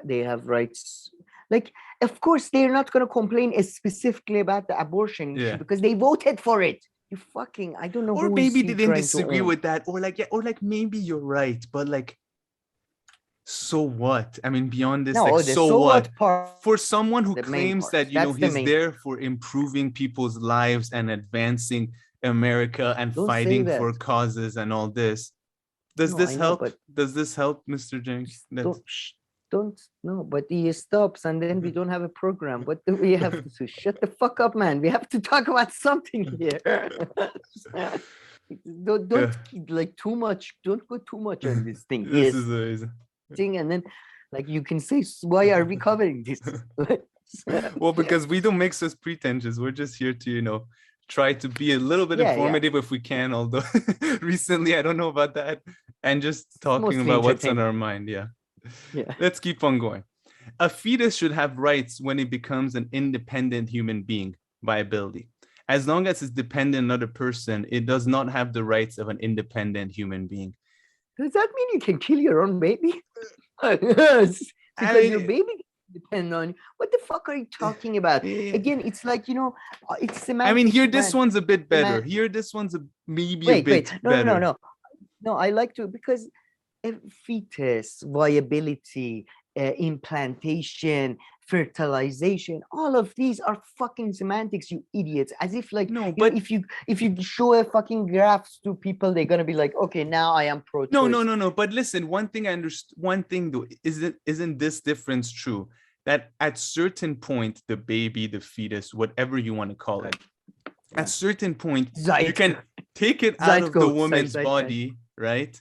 B: they have rights. Like, of course, they're not going to complain specifically about the abortion issue because they voted for it. You fucking, I don't know.
A: Or maybe they didn't disagree with that, or like maybe you're right, but like, so what? I mean, beyond this, like, so what? Part, for someone who claims that he's there for improving people's lives and advancing America and fighting for causes and all this. Does this help? Does this help, Mr. Cenk?
B: Don't no, but he stops and then we don't have a program. What do we have to do? Shut the fuck up, man. We have to talk about something here. don't like too much. Don't go too much on this thing.
A: This is amazing.
B: Thing, and then like you can say, why are we covering this?
A: Well, because we don't make such pretentious. We're just here to try to be a little bit informative if we can, although recently I don't know about that, and just talking about what's on our mind. Yeah. Let's keep on going. A fetus should have rights when it becomes an independent human being by ability. As long as it's dependent on another person, it does not have the rights of an independent human being.
B: Does that mean you can kill your own baby? Because your baby depend on you. What the fuck are you talking about? Again, it's like, it's semantic.
A: I mean, here this one's a bit better. Here this one's maybe a bit better.
B: No, I like to, because fetus, viability, implantation, fertilization, all of these are fucking semantics, you idiots. As if like, no, but if you show a fucking graphs to people, they're gonna be like, okay, now I am pro-choice.
A: No. But listen, one thing though, isn't this difference true? That at certain point, the baby, the fetus, whatever you want to call it, at certain point, you can take it out of the woman's body, right?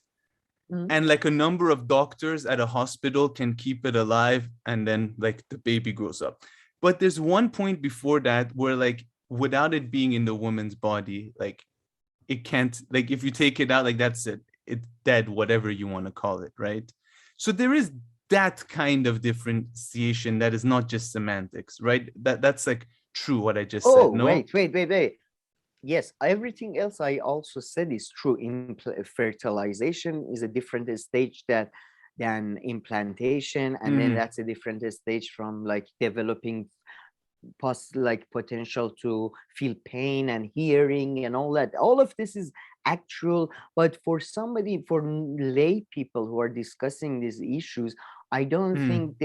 A: And like a number of doctors at a hospital can keep it alive, and then like the baby grows up. But there's one point before that where, like, without it being in the woman's body, like, it can't, like, if you take it out, like, that's it, it's dead, whatever you want to call it, right? So there is that kind of differentiation that is not just semantics, right? That's like true what I just said. No,
B: wait. Yes, everything else I also said is true. Fertilization is a different stage than implantation, and then that's a different stage from like developing potential to feel pain and hearing and all that. All of this is actual, but for lay people who are discussing these issues, I don't think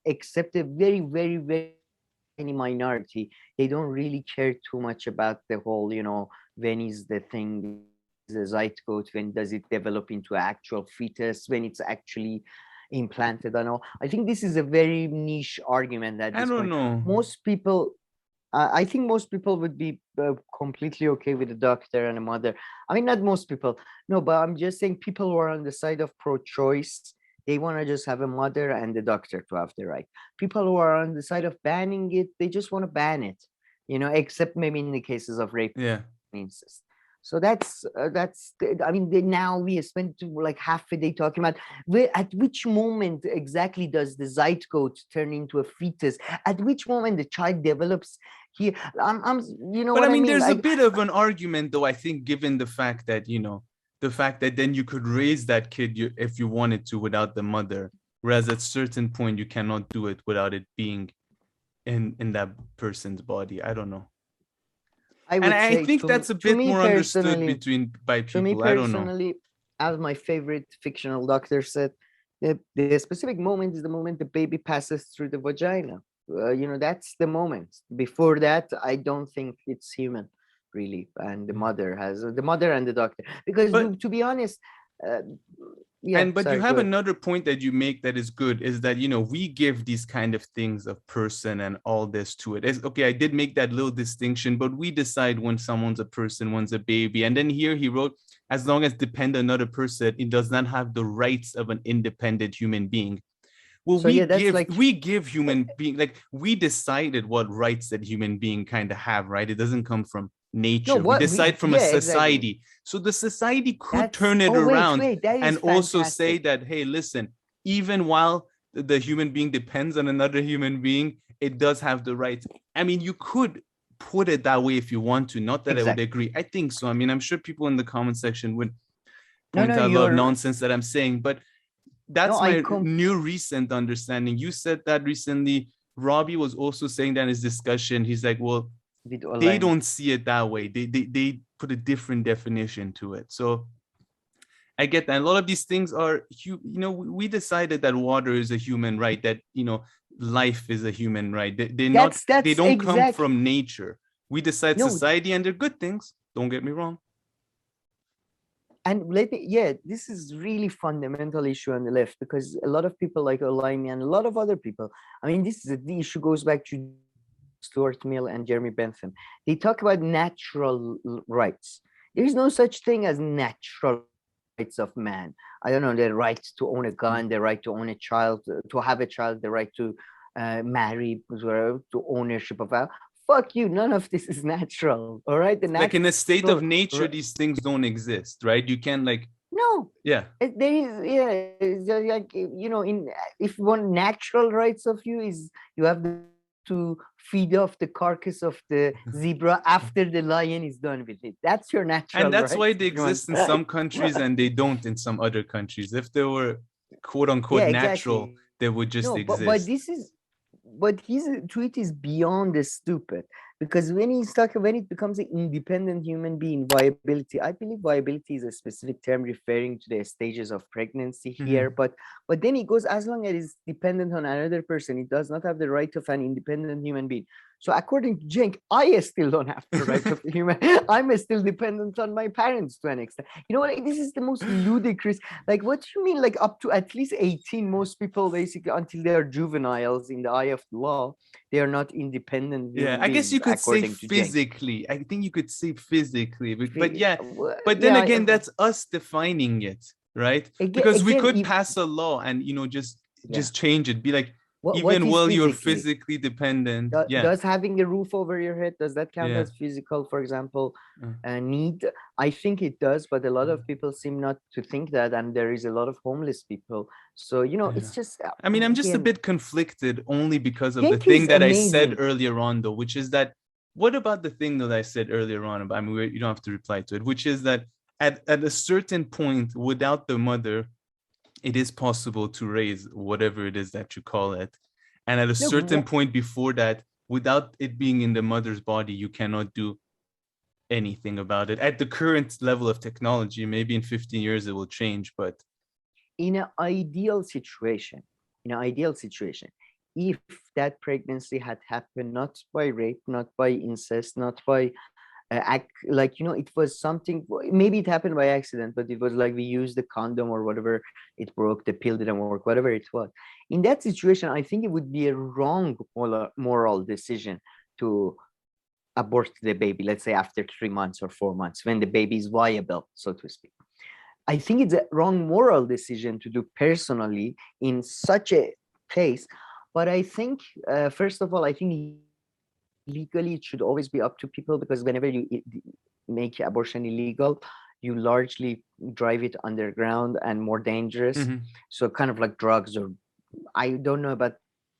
B: except a very, very, very any minority, they don't really care too much about the whole, when is the thing, the zygote, when does it develop into actual fetus, when it's actually implanted and all. I think this is a very niche argument at this point. I don't know. Most people, I think most people would be completely okay with a doctor and a mother. I mean, not most people, no, but I'm just saying people who are on the side of pro-choice, They want to just have a mother and the doctor to have the right. People who are on the side of banning it, they just want to ban it, except maybe in the cases of rape
A: Yeah.
B: and incest. So I mean, now we spent like half a day talking about at which moment exactly does the zygote turn into a fetus? At which moment the child develops here?
A: But I mean, there's a bit of an argument, though, I think, given the fact that, then you could raise that kid if you wanted to without the mother, whereas at a certain point you cannot do it without it being in that person's body. I don't know. I think that's a bit more understood by people.
B: To me
A: I don't know.
B: personally, as my favorite fictional doctor said, the specific moment is the moment the baby passes through the vagina. That's the moment. Before that, I don't think it's human, really. And the mother and the doctor. Because to be honest,
A: but you have another point that you make that is good, is that we give these kind of things of person and all this to it. Okay, I did make that little distinction, but we decide when someone's a person, one's a baby. And then here he wrote, as long as depend on another person, it does not have the rights of an independent human being. Well, so we give human being, like, we decided what rights that human being kind of have, right? It doesn't come from nature. We decide from a society. Exactly. So the society could turn it around and also say that, hey, listen, even while the human being depends on another human being, it does have the rights. I mean, you could put it that way if you want to. Not that I would agree. I think so. I mean, I'm sure people in the comment section would point out a lot of nonsense that I'm saying, but that's my new recent understanding. You said that recently. Robbie was also saying that in his discussion. He's like, well, they don't see it that way. They put a different definition to it. So I get that. A lot of these things are, we decided that water is a human right, that, life is a human right. They don't come from nature. We decide society, and they're good things. Don't get me wrong.
B: And this is really fundamental issue on the left, because a lot of people like Olaimi and a lot of other people, I mean, the issue goes back to Stuart Mill and Jeremy Bentham. They talk about natural rights. There is no such thing as natural rights of man. I don't know, the right to own a gun, the right to own a child, to have a child, the right to marry, to ownership of a. Fuck you, none of this is natural. All right,
A: like in a state of nature, these things don't exist, right? You can't
B: there is like, if one natural rights of you is you have to feed off the carcass of the zebra after the lion is done with it. That's your natural.
A: And that's why they exist in some countries and they don't in some other countries. If they were quote unquote natural, they would just exist.
B: But his tweet is beyond the stupid, because when it becomes an independent human being, viability, I believe viability is a specific term referring to the stages of pregnancy here. But then he goes, as long as it's dependent on another person, it does not have the right of an independent human being. So according to Cenk, I still don't have the right of a human. I'm still dependent on my parents to an extent. You know what? This is the most ludicrous. Like, what do you mean? Like, up to at least 18, most people basically, until they are juveniles in the eye of the law, they are not independent.
A: Yeah, I guess you could say physically. I think you could say physically, but then again, that's us defining it, right? Because we could pass a law and just change it. Be like, even while you're physically dependent.
B: Does having a roof over your head, does that count as physical, for example, need? I think it does, but a lot of people seem not to think that, and there is a lot of homeless people. So, it's just...
A: I mean, I'm just a bit conflicted only because of the thing that I said earlier on, though, which is that, what about the thing that I said earlier on? I mean, you don't have to reply to it, which is that at a certain point, without the mother, it is possible to raise whatever it is that you call it. And at a certain point before that, without it being in the mother's body, you cannot do anything about it. At the current level of technology, maybe in 15 years, it will change. But
B: in an ideal situation, if that pregnancy had happened not by rape, not by incest, not by it was something, maybe it happened by accident, but it was like we used the condom or whatever, it broke, the pill didn't work, whatever it was. In that situation, I think it would be a wrong moral decision to abort the baby, let's say after 3 months or 4 months, when the baby is viable, so to speak. I think it's a wrong moral decision to do personally in such a case. But I think, first of all, I think legally it should always be up to people, because whenever you make abortion illegal, you largely drive it underground and more dangerous.
A: Mm-hmm.
B: So kind of like drugs, or I don't know about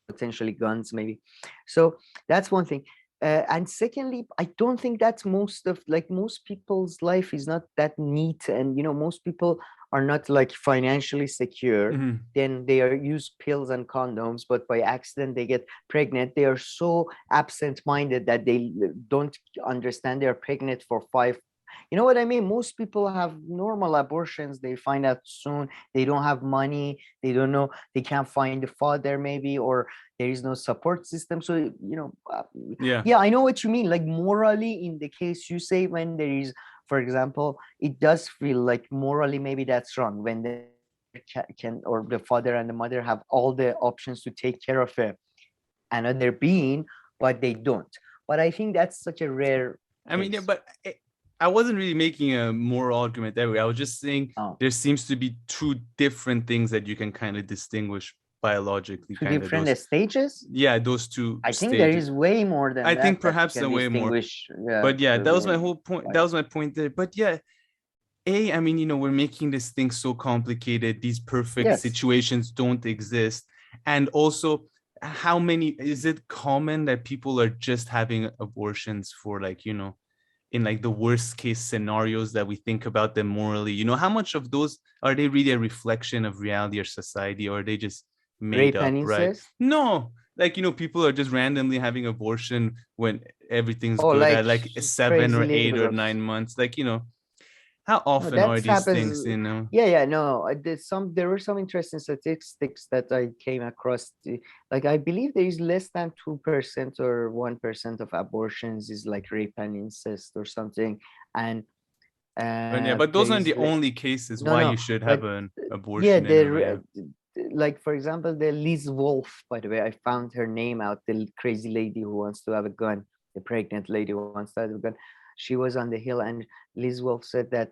B: potentially guns maybe. So that's one thing. And secondly, I don't think that's most people's life is not that neat, and most people are not like financially secure.
A: Mm-hmm.
B: Then they use pills and condoms, but by accident they get pregnant. They are so absent-minded that they don't understand they're pregnant for 5. You know what I mean? Most people have normal abortions. They find out soon. They don't have money. They don't know. They can't find the father maybe, or there is no support system. So, yeah, I know what you mean. Like morally, in the case you say, when there is, for example, it does feel like morally maybe that's wrong when the can or the father and the mother have all the options to take care of another being, but they don't. But I think that's such a rare
A: I mean, yeah,
B: case.
A: but I wasn't really making a moral argument that way. I was just saying there seems to be two different things that you can kind of distinguish biologically.
B: Two different stages?
A: Yeah, those two
B: I think
A: stages.
B: there is way more than
A: I
B: that.
A: think perhaps a way more. But yeah, that was my whole point. That was my point there. But yeah, I mean, we're making this thing so complicated. These perfect situations don't exist. And also, how many, is it common that people are just having abortions for in like the worst case scenarios that we think about them morally? How much of those are they really a reflection of reality or society, or are they just made
B: rape
A: up,
B: and
A: right?
B: incest?
A: No, people are just randomly having abortion when everything's good at like 7 or 8 or 9 months. How often are these
B: happens.
A: things,
B: No, there were some interesting statistics that I came across. Like I believe there is less than 2% or 1% of abortions is like rape and incest or something. And
A: but those aren't the only cases why you should have an abortion.
B: Like for example, the Liz Wolf, by the way, I found her name out, the crazy lady who wants to have a gun, the pregnant lady who wants to have a gun. She was on the Hill, and Liz Wolf said that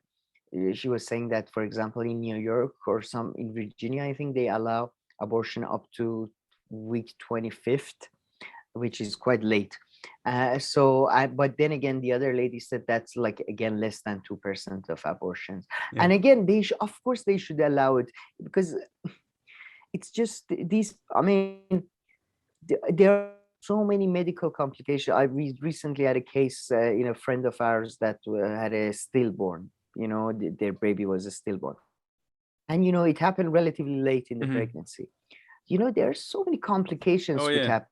B: she was saying that, for example, in New York or in Virginia, I think they allow abortion up to week 25th, which is quite late. But then again, the other lady said that's like, again, less than 2% of abortions. And again, of course they should allow it, because it's just these, I mean, there are so many medical complications. We recently had a case, a friend of ours that had a stillborn, their baby was a stillborn. And, it happened relatively late in the pregnancy. There are so many complications could happen.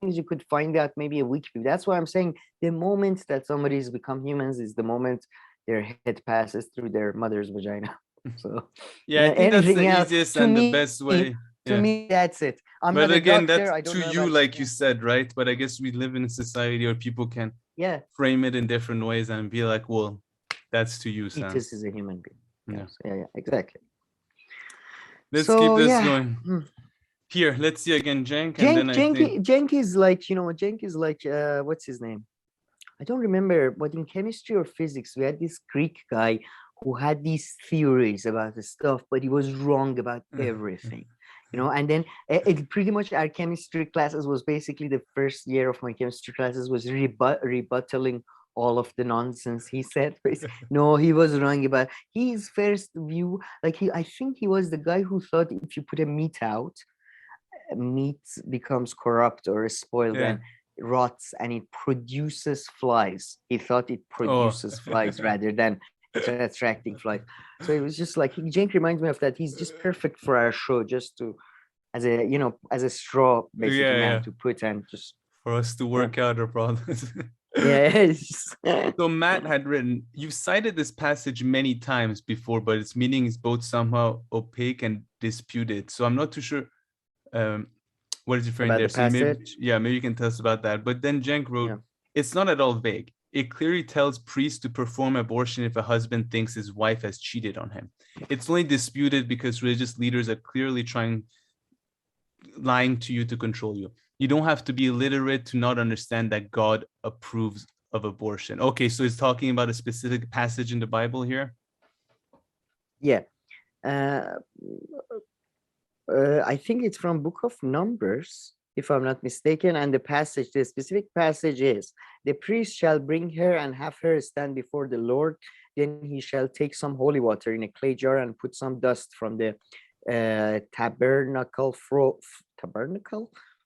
B: Things you could find out maybe a week. That's why I'm saying the moment that somebody's become humans is the moment their head passes through their mother's vagina. So
A: I think that's the easiest and the best way.
B: To me, that's it. I'm
A: but
B: not
A: again,
B: a doctor.
A: that's to you, like you said, right? But I guess we live in a society where people can frame it in different ways and be like, well, that's to you, Sam.
B: This is a human being. Yeah, exactly.
A: Let's keep this going. Here, let's see again, Cenk.
B: Cenk is like, Cenk is like, what's his name? I don't remember, but in chemistry or physics, we had this Greek guy who had these theories about the stuff, but he was wrong about everything. And then it pretty much our chemistry classes was basically the first year of my chemistry classes was rebuttaling all of the nonsense he said. No, he was wrong about his first view. I think he was the guy who thought if you put a meat out, meat becomes corrupt or spoiled and rots, and it produces flies. He thought it produces flies rather than attracting flies. So it was just like, Cenk reminds me of that. He's just perfect for our show, just to as a straw basically man to put and just
A: for us to work out our problems.
B: Yes.
A: So Matt had written, you've cited this passage many times before, but its meaning is both somehow opaque and disputed. So I'm not too sure what is referring there. So maybe you can tell us about that. But then Cenk wrote, it's not at all vague. It clearly tells priests to perform abortion if a husband thinks his wife has cheated on him. It's only disputed because religious leaders are clearly lying to you to control you. You don't have to be illiterate to not understand that God approves of abortion. Okay, so it's talking about a specific passage in the Bible here?
B: Yeah. Uh, I think it's from Book of Numbers, if I'm not mistaken. And the specific passage is, the priest shall bring her and have her stand before the Lord. Then he shall take some holy water in a clay jar and put some dust from the tabernacle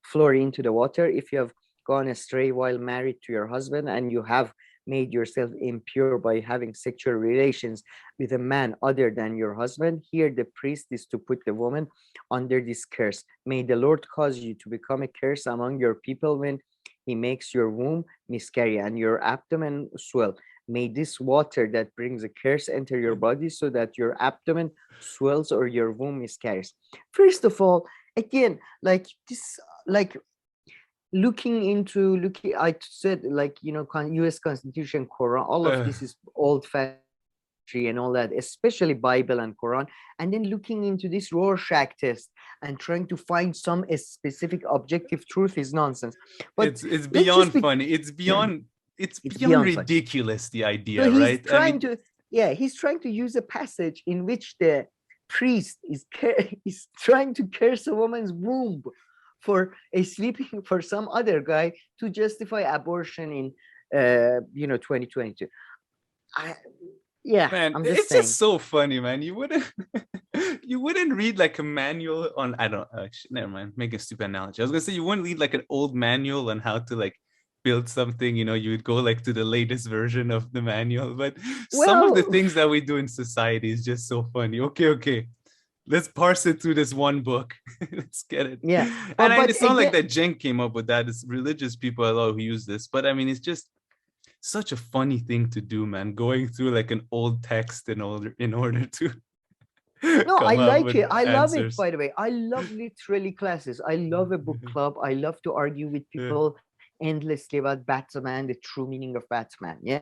B: floor into the water. If you have gone astray while married to your husband and you have made yourself impure by having sexual relations with a man other than your husband, here the priest is to put the woman under this curse. May the Lord cause you to become a curse among your people when he makes your womb miscarry and your abdomen swell. May this water that brings a curse enter your body so that your abdomen swells or your womb miscarries. First of all, again, like this, like looking, I said, like, US Constitution, Quran, all of
A: Uh,
B: this is old fashioned and all that, especially Bible and Quran, and then looking into this Rorschach test and trying to find some specific objective truth is nonsense. But
A: it's
B: let's just
A: beyond
B: be
A: funny. It's
B: it's
A: beyond
B: beyond fun.
A: ridiculous, the
B: So
A: idea, right? I mean,
B: he's trying to use a passage in which the priest is trying to curse a woman's womb for a sleeping for some other guy to justify abortion in 2022. I Yeah,
A: man,
B: I'm just
A: it's just
B: saying.
A: so funny, man. You wouldn't you wouldn't read like a manual on, I don't never mind, make a stupid analogy. I was gonna say you wouldn't read like an old manual on how to like build something, you would go like to the latest version of the manual. But some of the
B: Well,
A: things that we do in society is just so funny. Okay. Let's parse it through this one book. Let's get it.
B: yeah,
A: And
B: but
A: it's not like
B: again,
A: that Cenk came up with that. It's religious people a lot who use this. But I mean, it's just such a funny thing to do, man. Going through like an old text in order to
B: no, I
A: come up
B: like
A: with
B: it. I love it,
A: answers.
B: by the way. I love literally classes. I love a book club. I love to argue with
A: Yeah,
B: people endlessly about Batman, the true meaning of Batman. Yeah.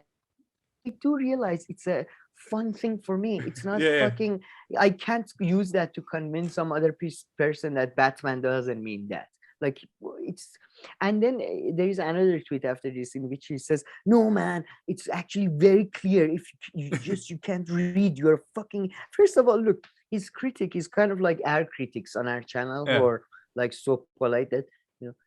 B: I do realize it's a fun thing for me. It's not
A: yeah.
B: fucking, I can't use that to convince some other person that Batman doesn't mean that. Like, it's, and then there is another tweet after this in which he says, no, man, it's actually very clear. If you can't read, you're fucking, first of all, look, his critic is kind of like our critics on our channel who
A: Yeah,
B: are like so polite that,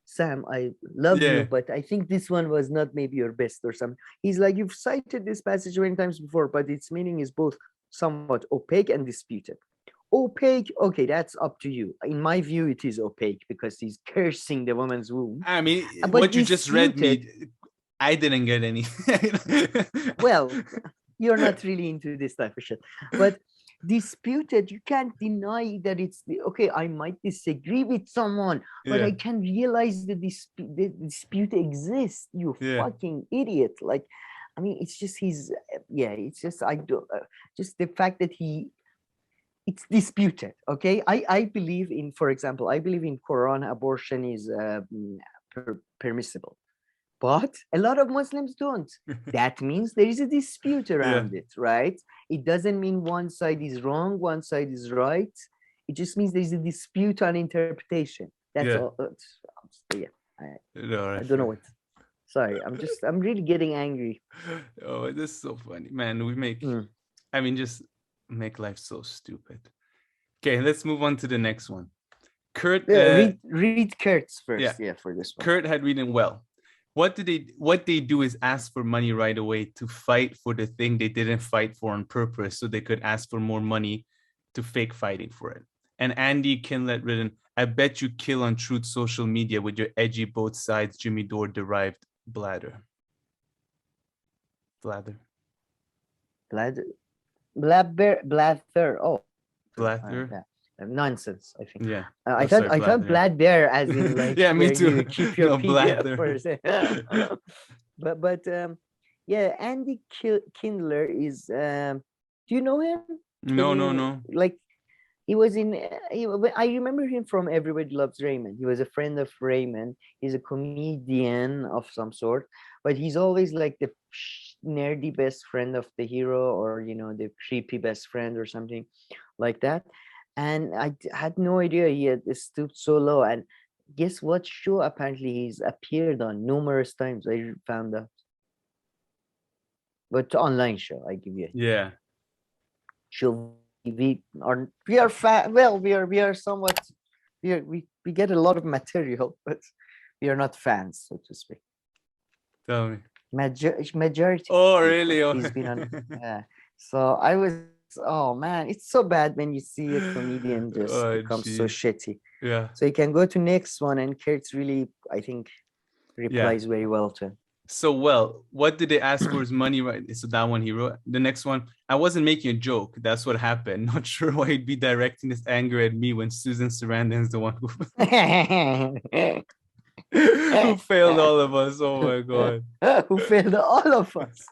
B: Sam, I love you,
A: yeah.
B: but I think this one was not maybe your best or something. He's like, you've cited this passage many times before, but its meaning is both somewhat opaque and disputed. Opaque, okay, that's up to you. In my view, it is opaque because he's cursing the woman's womb.
A: I mean,
B: But
A: what you just read
B: disputed,
A: me, I didn't get any.
B: well, you're not really into this type of shit. But disputed, you can't deny that it's okay. I might disagree with someone, but
A: Yeah,
B: I can realize the dispute exists. You
A: yeah.
B: fucking idiot! Like, I mean, it's just yeah. It's just I do just the fact that it's disputed. Okay, I believe in, for example, I believe in Quran abortion is permissible, but a lot of Muslims don't. That means there is a dispute
A: Yeah.
B: around it, right? It doesn't mean one side is wrong, one side is right. It just means there's a dispute on interpretation. That's
A: Yeah.
B: all. Yeah,
A: No,
B: I
A: right,
B: don't know
A: fair.
B: what. Sorry, I'm really getting angry.
A: Oh, this is so funny, man.
B: Mm.
A: I mean, just make life so stupid. Okay, let's move on to the next one. Kurt,
B: Read Kurt's
A: yeah,
B: first, yeah, for this one.
A: Kurt had written well. What they do is ask for money right away to fight for the thing they didn't fight for on purpose, so they could ask for more money to fake fighting for it. And Andy Kindler had written, I bet you kill on Truth social media with your edgy both sides Jimmy Dore derived blather. Blather.
B: Blad, Blather. Oh,
A: Blather.
B: yeah. Nonsense. I think.
A: Yeah.
B: I
A: Oh,
B: thought
A: sorry,
B: I thought
A: blather.
B: Blad Bear, as in like
A: Yeah, me
B: where
A: too.
B: you keep your
A: No,
B: PDF
A: blather.
B: for a second. but yeah, Andy Kindler is. Do you know him? Can you
A: No.
B: like? He was in. I remember him from Everybody Loves Raymond. He was a friend of Raymond. He's a comedian of some sort, but he's always like the nerdy best friend of the hero, or the creepy best friend or something like that. And I had no idea he had stooped so low. And guess what show apparently he's appeared on numerous times. I found out, but online show. I give you
A: Yeah.
B: show we are somewhat we get a lot of material, but we are not fans, so to speak.
A: Tell me.
B: Majority.
A: Oh, really? Oh.
B: He's been on. Yeah. So I was. Oh man, it's so bad when you see a comedian just become so shitty.
A: Yeah.
B: So you can go to next one, and Kurtz really, I think, replies very well to him.
A: So, what did they ask for his money? Right. So that one he wrote. The next one, I wasn't making a joke. That's what happened. Not sure why he'd be directing this anger at me when Susan Sarandon is the one who who failed all of us. Oh my god.
B: Who failed all of us.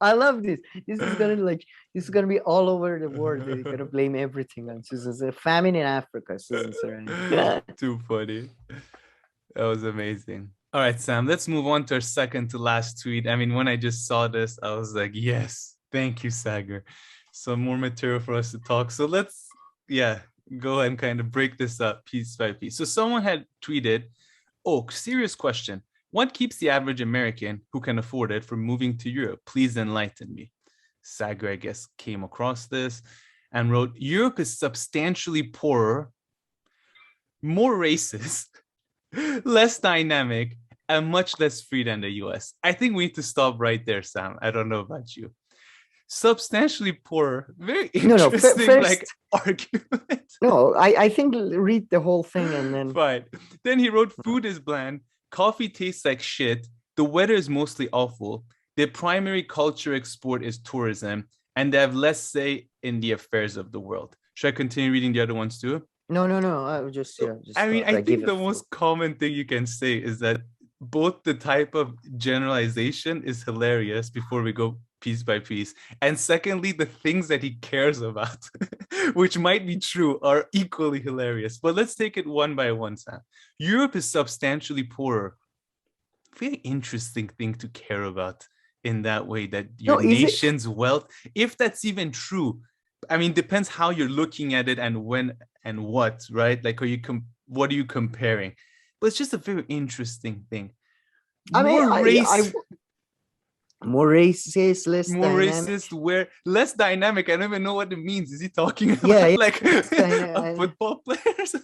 B: I love this. This is gonna be all over the world. They're gonna blame everything on Susan. A famine in Africa, Susan Sarandon.
A: Too funny. That was amazing. All right, Sam, let's move on to our second to last tweet. I mean, when I just saw this, I was like, yes, thank you, Saagar. Some more material for us to talk. So let's, go and kind of break this up piece by piece. So someone had tweeted, oh, serious question. What keeps the average American who can afford it from moving to Europe? Please enlighten me. Saagar, I guess, came across this and wrote, Europe is substantially poorer, more racist, less dynamic, and much less free than the US. I think we need to stop right there, Sam. I don't know about you. Substantially poorer, very interesting argument.
B: No, I think read the whole thing and then.
A: Fine. Then he wrote, food is bland, coffee tastes like shit, the weather is mostly awful, their primary culture export is tourism, and they have less say in the affairs of the world. Should I continue reading the other ones too?
B: No. I would just
A: I mean, I think the most common thing you can say is that both the type of generalization is hilarious before we go piece by piece. And secondly, the things that he cares about, which might be true, are equally hilarious. But let's take it one by one, Sam. Europe is substantially poorer. Very interesting thing to care about in that way, that your nation's wealth, if that's even true. I mean, depends how you're looking at it and when and what, right? Like, what are you comparing? But it's just a very interesting thing.
B: More racist, less dynamic.
A: Racist, where less dynamic. I don't even know what it means. Is he talking about football players?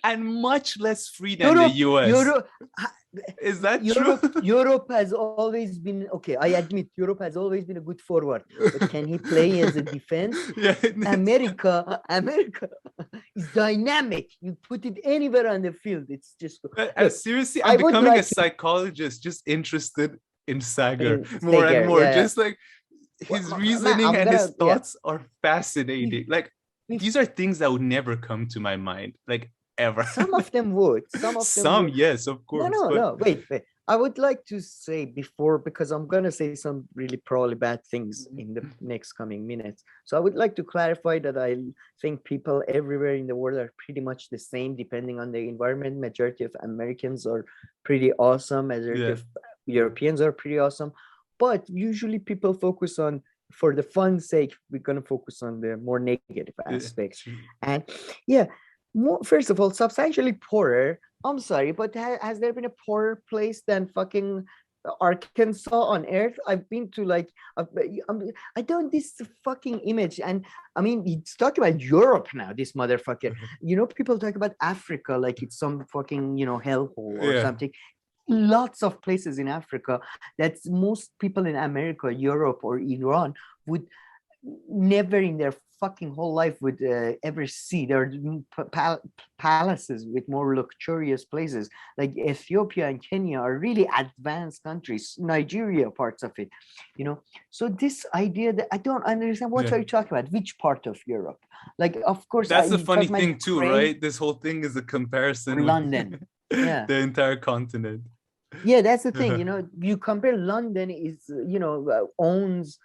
A: And much less free than the US. Is that true?
B: Europe has always been, okay, I admit Europe has always been a good forward. But can he play as a defense? America is dynamic. You put it anywhere on the field. It's just...
A: seriously, I'm becoming a psychologist, just interested in Saagar more and more. Just like his reasoning and his thoughts are fascinating. Like, these are things that would never come to my mind. Like, ever.
B: Some of them would. Some,
A: yes, of course.
B: No. Wait. I would like to say before, because I'm gonna say some really probably bad things in the next coming minutes. So I would like to clarify that I think people everywhere in the world are pretty much the same, depending on the environment. Majority of Americans are pretty awesome. Majority of Europeans are pretty awesome. But usually people focus on, for the fun's sake, we're gonna focus on the more negative aspects. And first of all, substantially poorer. I'm sorry, but has there been a poorer place than fucking Arkansas on earth? I've been to I don't, this fucking image. And I mean, he's talking about Europe now, this motherfucker. You know, people talk about Africa like it's some fucking, hellhole or something. Lots of places in Africa that most people in America, Europe, or Iran would never in their fucking whole life would ever see. There are palaces with more luxurious places, like Ethiopia and Kenya are really advanced countries. Nigeria, parts of it, So this idea that I don't understand, what are you talking about? Which part of Europe? Like, of course,
A: that's the funny thing too, right? This whole thing is a comparison with
B: London,
A: the entire continent.
B: Yeah, that's the thing. You compare London is owns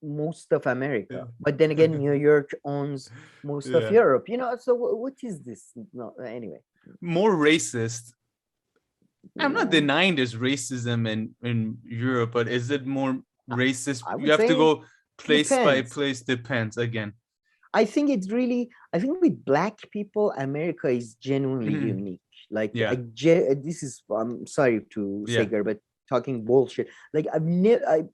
B: most of America, but then again New York owns most of Europe, so what is this? No, anyway,
A: more racist. I'm not denying there's racism in Europe, but is it more racist? You have to go place by place. Depends again.
B: I think with Black people, America is genuinely unique. Like, this is, I'm sorry to Saagar, but talking bullshit. Like the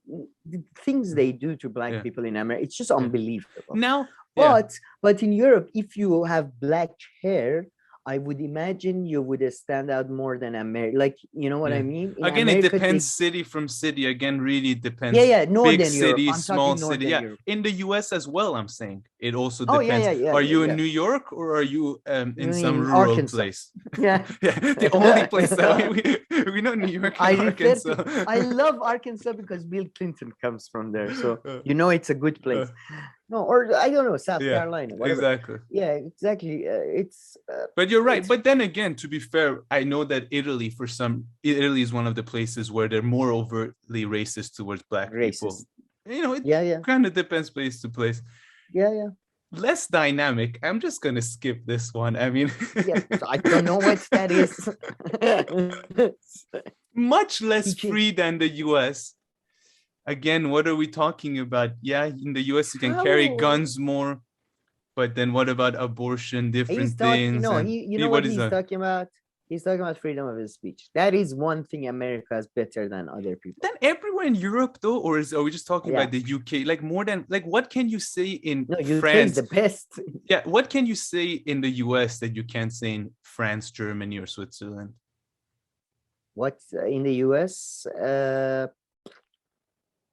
B: things they do to black people in America, it's just unbelievable.
A: Now,
B: but in Europe, if you have black hair, I would imagine you would stand out more than America. Like, you know what I mean?
A: In again, America, it depends city from city. Again, really depends.
B: Northern
A: Big city,
B: Europe. I'm
A: small city.
B: Europe.
A: In the US as well, I'm saying. It also depends. Are you in New York or are you in some rural Arkansas. Place?
B: Yeah.
A: The only place that we know New York and Arkansas.
B: I love Arkansas because Bill Clinton comes from there. So, it's a good place. No, or I don't know, South Carolina. Whatever.
A: Exactly.
B: Yeah, exactly.
A: But you're right. But then again, to be fair, I know that Italy is one of the places where they're more overtly racist towards black people. It kind of depends place to place.
B: Yeah.
A: Less dynamic. I'm just gonna skip this one. I mean,
B: I don't know what that is.
A: Much less free than the US. Again, what are we talking about? Yeah, in the US, you can carry guns more, but then what about abortion, different things?
B: No, you know what he's talking about? He's talking about freedom of speech. That is one thing America is better than other people.
A: Then everywhere in Europe, though, or are we just talking about the UK? Like more than, like what can you say in France?
B: UK is the best.
A: Yeah, what can you say in the US that you can't say in France, Germany, or Switzerland?
B: What in the US?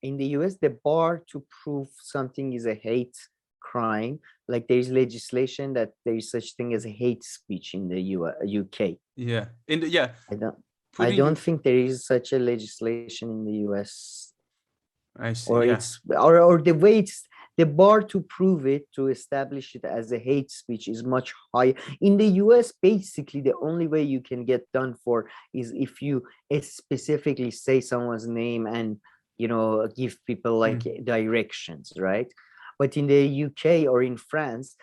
B: In the US, the bar to prove something is a hate crime. Like there's legislation that there is such thing as a hate speech in the UK.
A: Yeah.
B: I don't think there is such a legislation in the US.
A: I see.
B: Or the way the bar to prove it, to establish it as a hate speech is much higher. In the US, basically the only way you can get done for is if you specifically say someone's name and give people like directions, right? But in the UK or in France,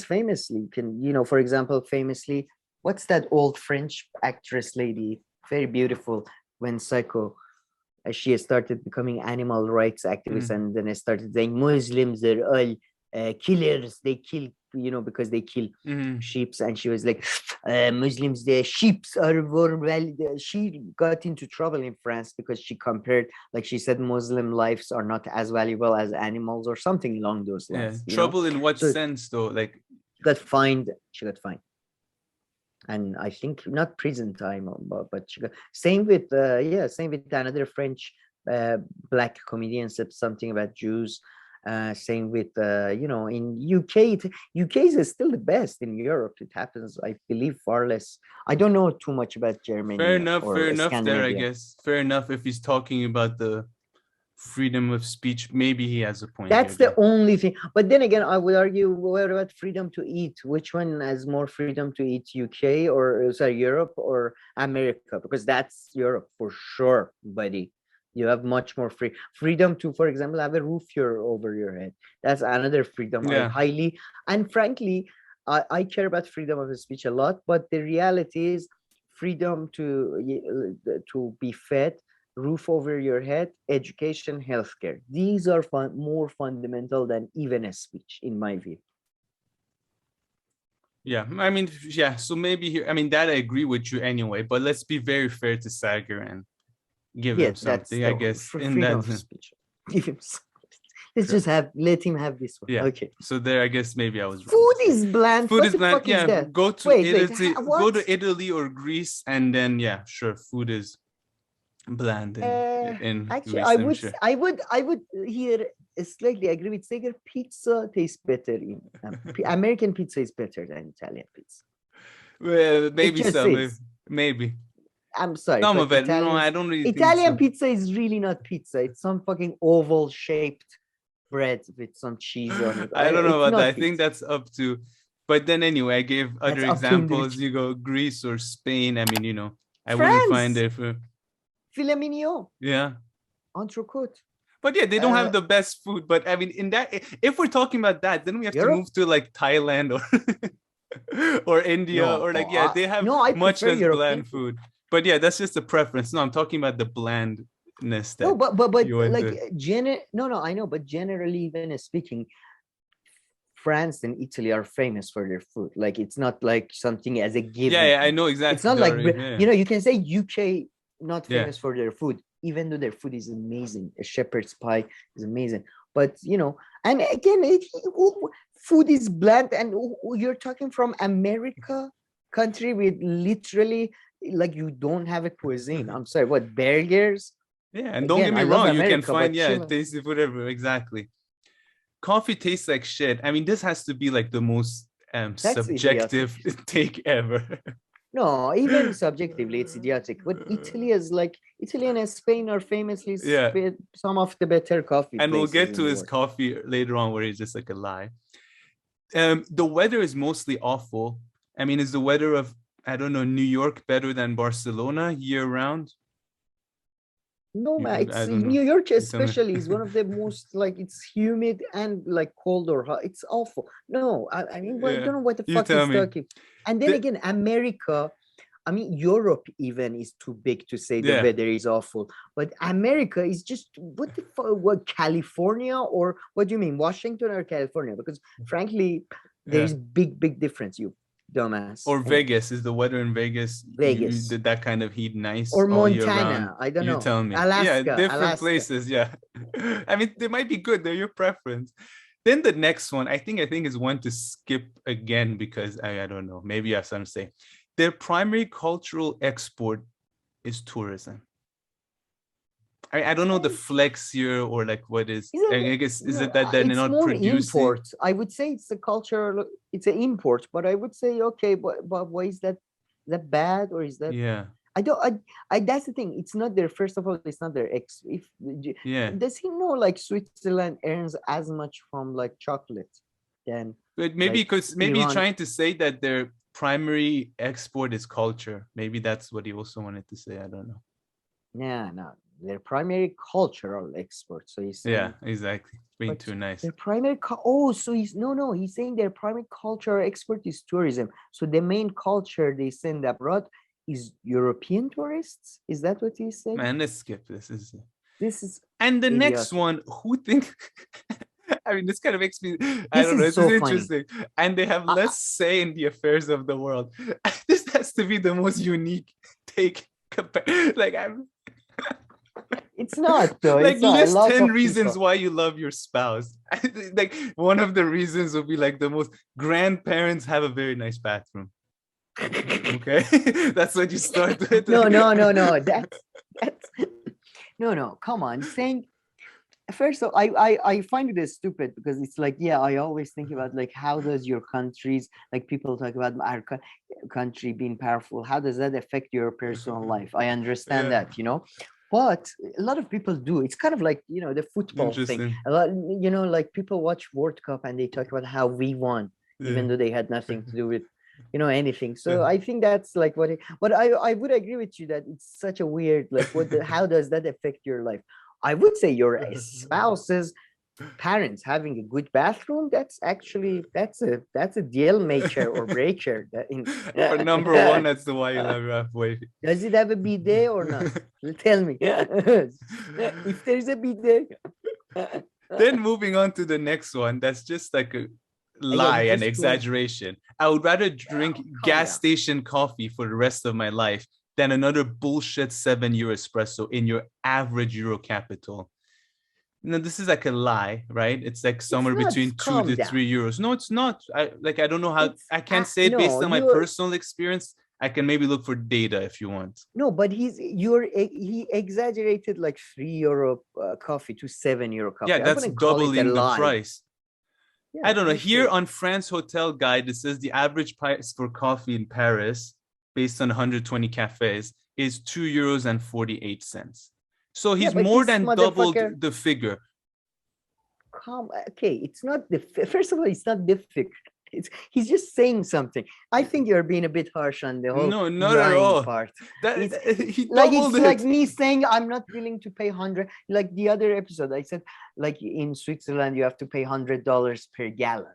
B: famously, you can, for example, famously, what's that old French actress lady, very beautiful, when Psycho, she started becoming animal rights activist, and then I started saying Muslims are all killers, they kill, because they kill sheep, and she was like, Muslims, the sheep are more valuable. She got into trouble in France because she compared, like she said, Muslim lives are not as valuable as animals or something along those lines.
A: Trouble in what sense though? Like
B: she got fined. And I think not prison time, but she got same with another French black comedian said something about Jews. Same with in UK is still the best. In Europe it happens, I believe, far less. I don't know too much about Germany.
A: Fair enough there, I guess. Fair enough if he's talking about the freedom of speech, maybe he has a point.
B: That's the only thing. But then again, I would argue, what about freedom to eat? Which one has more freedom to eat, UK or Europe or America? Because that's Europe for sure, buddy. You have much more freedom to, for example, have a roof over your head. That's another freedom. I highly, and frankly, I care about freedom of speech a lot. But the reality is, freedom to be fed, roof over your head, education, healthcare. These are more fundamental than even a speech, in my view.
A: Yeah, I mean, So maybe here, I mean, that I agree with you anyway. But let's be very fair to Saagar and give him something, I guess. In that
B: speech. Give him something. Let's let him have this one.
A: Yeah.
B: Okay.
A: So there, I guess maybe I was wrong.
B: Food is bland.
A: Food is bland. Yeah. Go to Italy or Greece, and then food is bland in
B: actually
A: Greece,
B: I would here slightly agree with Saagar. Pizza tastes better in American pizza is better than Italian pizza.
A: Well, maybe.
B: I'm sorry.
A: Some of it. No, I don't really
B: Italian
A: think
B: pizza is really not pizza. It's some fucking oval shaped bread with some cheese on it.
A: I don't know about that. I think that's up to. But then anyway, I gave other examples. You go Greece or Spain. I mean, I wouldn't find it for
B: filet mignon.
A: Yeah.
B: Entrecôte.
A: But yeah, they don't have the best food. But I mean, if we're talking about that, then we have to move to like Thailand or India they have much less bland food. But yeah, that's just a preference. No, I'm talking about the blandness. That
B: I know, but generally, even speaking, France and Italy are famous for their food. Like it's not like something as a given.
A: Yeah, I know exactly.
B: It's not you can say UK not
A: Yeah.
B: famous for their food, even though their food is amazing. A shepherd's pie is amazing. But, and again, food is bland. And you're talking from America, country with literally, like, you don't have a cuisine. I'm sorry, what, burgers?
A: Yeah, and don't get
B: Again,
A: me
B: I love
A: wrong, you can
B: America,
A: find,
B: but chill.
A: tasty food everywhere. Exactly. Coffee tastes like shit. I mean, this has to be like the most
B: That's
A: subjective take ever.
B: No, even subjectively, it's idiotic. But Italy and Spain are famously
A: Yeah.
B: some of the better coffee
A: And we'll
B: places
A: get
B: in
A: to
B: the
A: his
B: world.
A: coffee later on, where he's just like a lie. The weather is mostly awful. I mean, is the weather of, I don't know, New York better than Barcelona year round?
B: No, man,
A: I
B: it's
A: don't know.
B: New York
A: You tell me.
B: especially is one of the most, like, it's humid and like cold or hot. It's awful. No, I mean, I don't know what the
A: You
B: fuck
A: tell
B: he's
A: me.
B: talking. And then again, America, I mean, Europe even is too big to say the weather is awful. But America is just, what the fuck, what, California, or what do you mean, Washington or California? Because frankly, there is big difference, you dumbass.
A: Or
B: Anyway.
A: Vegas, is the weather in Vegas,
B: Vegas.
A: did that kind of heat nice
B: Or
A: all year
B: Montana,
A: round?
B: I don't
A: you
B: know.
A: Tell me.
B: Alaska,
A: different places. Yeah. I mean, they might be good. They're your preference. Then the next one, I think is one to skip again, because I don't know. Maybe you have something to say. Their primary cultural export is tourism. I don't know the flex here, or like what is. I guess is it that they're not
B: more
A: producing?
B: Import. I would say it's a culture. It's an import, but I would say okay, but why is that bad, or is that?
A: Yeah.
B: I don't. I that's the thing. It's not their. First of all, it's not their ex. Does he know like Switzerland earns as much from like chocolate than?
A: But maybe because maybe
B: Iran.
A: trying to say that their primary export is culture. Maybe that's what he also wanted to say. I don't know.
B: Yeah, no, their primary cultural export. So he's saying,
A: exactly. Being too nice.
B: Their primary so he's he's saying their primary cultural export is tourism. So the main culture they send abroad is European tourists. Is that what he's saying?
A: Man, let's skip this.
B: This is
A: and the next one. Who think? I mean, this kind of makes me. I don't know. This
B: so
A: is interesting, and they have less say in the affairs of the world. This has to be the most unique take. Like I'm.
B: It's not though.
A: Like,
B: it's
A: list 10 reasons why you love your spouse. Like, one of the reasons would be like the most grandparents have a very nice bathroom. Okay, that's what you start with.
B: No. That's no. Come on, saying. First of all, I find it stupid because it's like, I always think about like, how does your countries, like people talk about our country being powerful, how does that affect your personal life? I understand that, but a lot of people do. It's kind of like, the football thing. A lot, like people watch World Cup and they talk about how we won, even though they had nothing to do with, anything. So I think that's like but I would agree with you that it's such a weird, like, how does that affect your life? I would say your spouse's parents having a good bathroom, that's a deal maker or breaker.
A: For number one, that's the why you love your wife.
B: Does it have a bidet or not? Tell me. If there's a bidet.
A: Then moving on to the next one, that's just like a lie and exaggeration. I would rather drink gas station coffee for the rest of my life than another bullshit €7 espresso in your average Euro capital. No, this is like a lie, right? It's like somewhere between 2 to 3 euros. No, it's not. I don't know how. I can't say it based on my personal experience. I can maybe look for data if you want.
B: No, but he exaggerated like €3 coffee to €7 coffee.
A: Yeah, that's doubling the price. Yeah, I don't know. Here on France Hotel Guide, it says the average price for coffee in Paris, based on 120 cafes, is €2.48. So he's more than doubled the figure.
B: Okay, it's not first of all, it's not the figure. He's just saying something. I think you're being a bit harsh on the whole
A: not at all
B: part.
A: It's
B: like me saying I'm not willing to pay 100. Like the other episode, I said, like in Switzerland you have to pay $100 per gallon.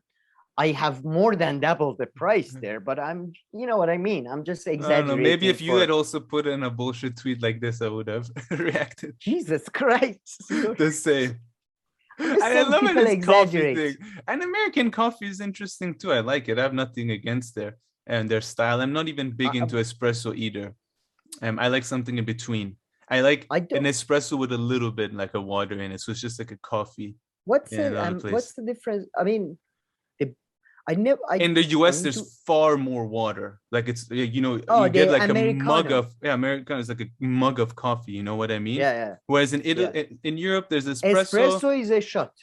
B: I have more than doubled the price there, but I'm, you know what I mean? I'm just exaggerating. I don't know,
A: maybe if you had also put in a bullshit tweet like this, I would have reacted.
B: Jesus Christ.
A: The same. I love it. Coffee thing. And American coffee is interesting too. I like it. I have nothing against their style. I'm not even big into espresso either. I like something in between. I like
B: I
A: an
B: don't.
A: espresso with a little bit like a water in it, so it's just like a coffee
B: What's
A: in
B: the
A: another place.
B: what's the difference? I mean, the, I never.
A: In the
B: I
A: US,
B: need to.
A: there's far more water. Like it's
B: Oh,
A: you get
B: the
A: like a mug
B: Americano.
A: of Americano is like a mug of coffee. You know what I mean?
B: Yeah, yeah,
A: Whereas in
B: yeah.
A: Italy, in Europe, there's espresso,
B: Espresso is a shot,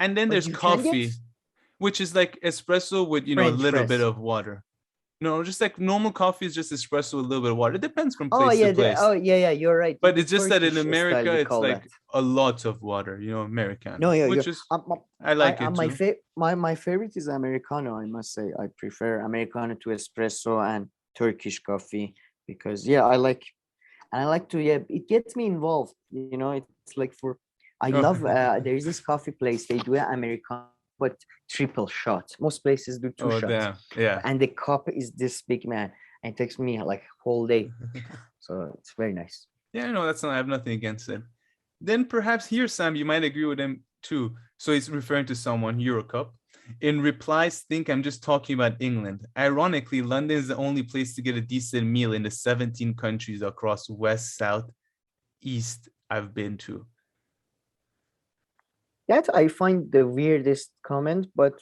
A: and then
B: but
A: there's
B: you can get
A: coffee, which is like espresso with a
B: French
A: little bit
B: press.
A: of water. No, just like normal coffee is just espresso with a little bit of water. It depends from
B: Oh
A: place to
B: yeah,
A: place.
B: oh yeah, yeah. You're right.
A: But
B: The
A: it's just that in
B: Turkish style
A: America,
B: we
A: it's
B: call that.
A: like a lot of water,
B: No,
A: Americano,
B: yeah,
A: which
B: you're.
A: is I like it
B: My
A: too.
B: my favorite is Americano. I must say, I prefer Americano to espresso and Turkish coffee because yeah, I like to yeah. It gets me involved. It's like for I
A: Oh,
B: love. There is this coffee place. They do an Americano, but triple shot. Most places do two
A: oh,
B: shots,
A: damn, yeah.
B: and the cup is this big, man. And it takes me like a whole day, so it's very nice.
A: Yeah, no, that's not. I have nothing against it. Then perhaps here, Sam, you might agree with him too. So he's referring to someone, Eurocup. In replies, think I'm just talking about England. Ironically, London is the only place to get a decent meal in the 17 countries across west, south, east I've been to.
B: That I find the weirdest comment, but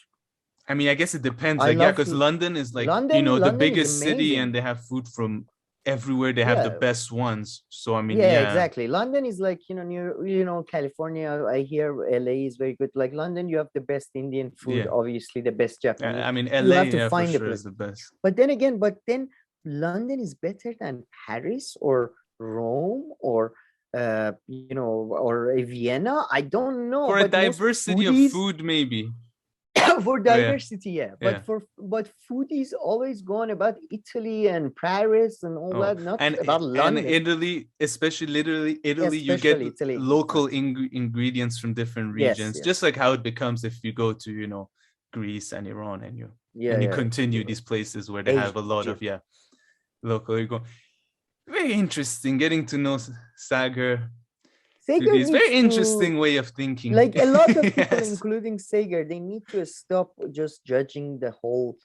A: I mean, I guess it depends.
B: I
A: Like, yeah,
B: love
A: because London is like,
B: London.
A: the
B: London is
A: biggest city and
B: amazing.
A: they have food from everywhere. They have the
B: Yeah,
A: best ones. So, I mean,
B: yeah,
A: yeah.
B: exactly. London is like near California. I hear LA is very good. Like London, you have the best Indian food,
A: Yeah.
B: obviously the best Japanese.
A: I mean,
B: You
A: LA,
B: have to
A: yeah, for
B: find a
A: sure
B: place.
A: is the best.
B: London is better than Paris or Rome or or Vienna. I don't know,
A: For a
B: but most
A: diversity of
B: foodies
A: food, maybe.
B: for
A: Oh, yeah.
B: diversity, yeah.
A: Yeah.
B: But foodies always going about Italy and Paris and all
A: Oh,
B: that, not
A: and
B: about
A: and
B: London,
A: Italy, especially literally Italy, you get
B: especially Italy.
A: local ingredients from different
B: Yes,
A: regions, just
B: yes.
A: like how it becomes if you go to, Greece and Iran and you
B: Yeah,
A: and you
B: yeah.
A: continue these places where they have a lot of
B: Egypt.
A: local. You go. Very interesting getting to know Sagar.
B: Sager
A: It's very
B: needs
A: interesting
B: to,
A: way of thinking.
B: like a lot of people,
A: Yes.
B: including Sager, they need to stop just judging the whole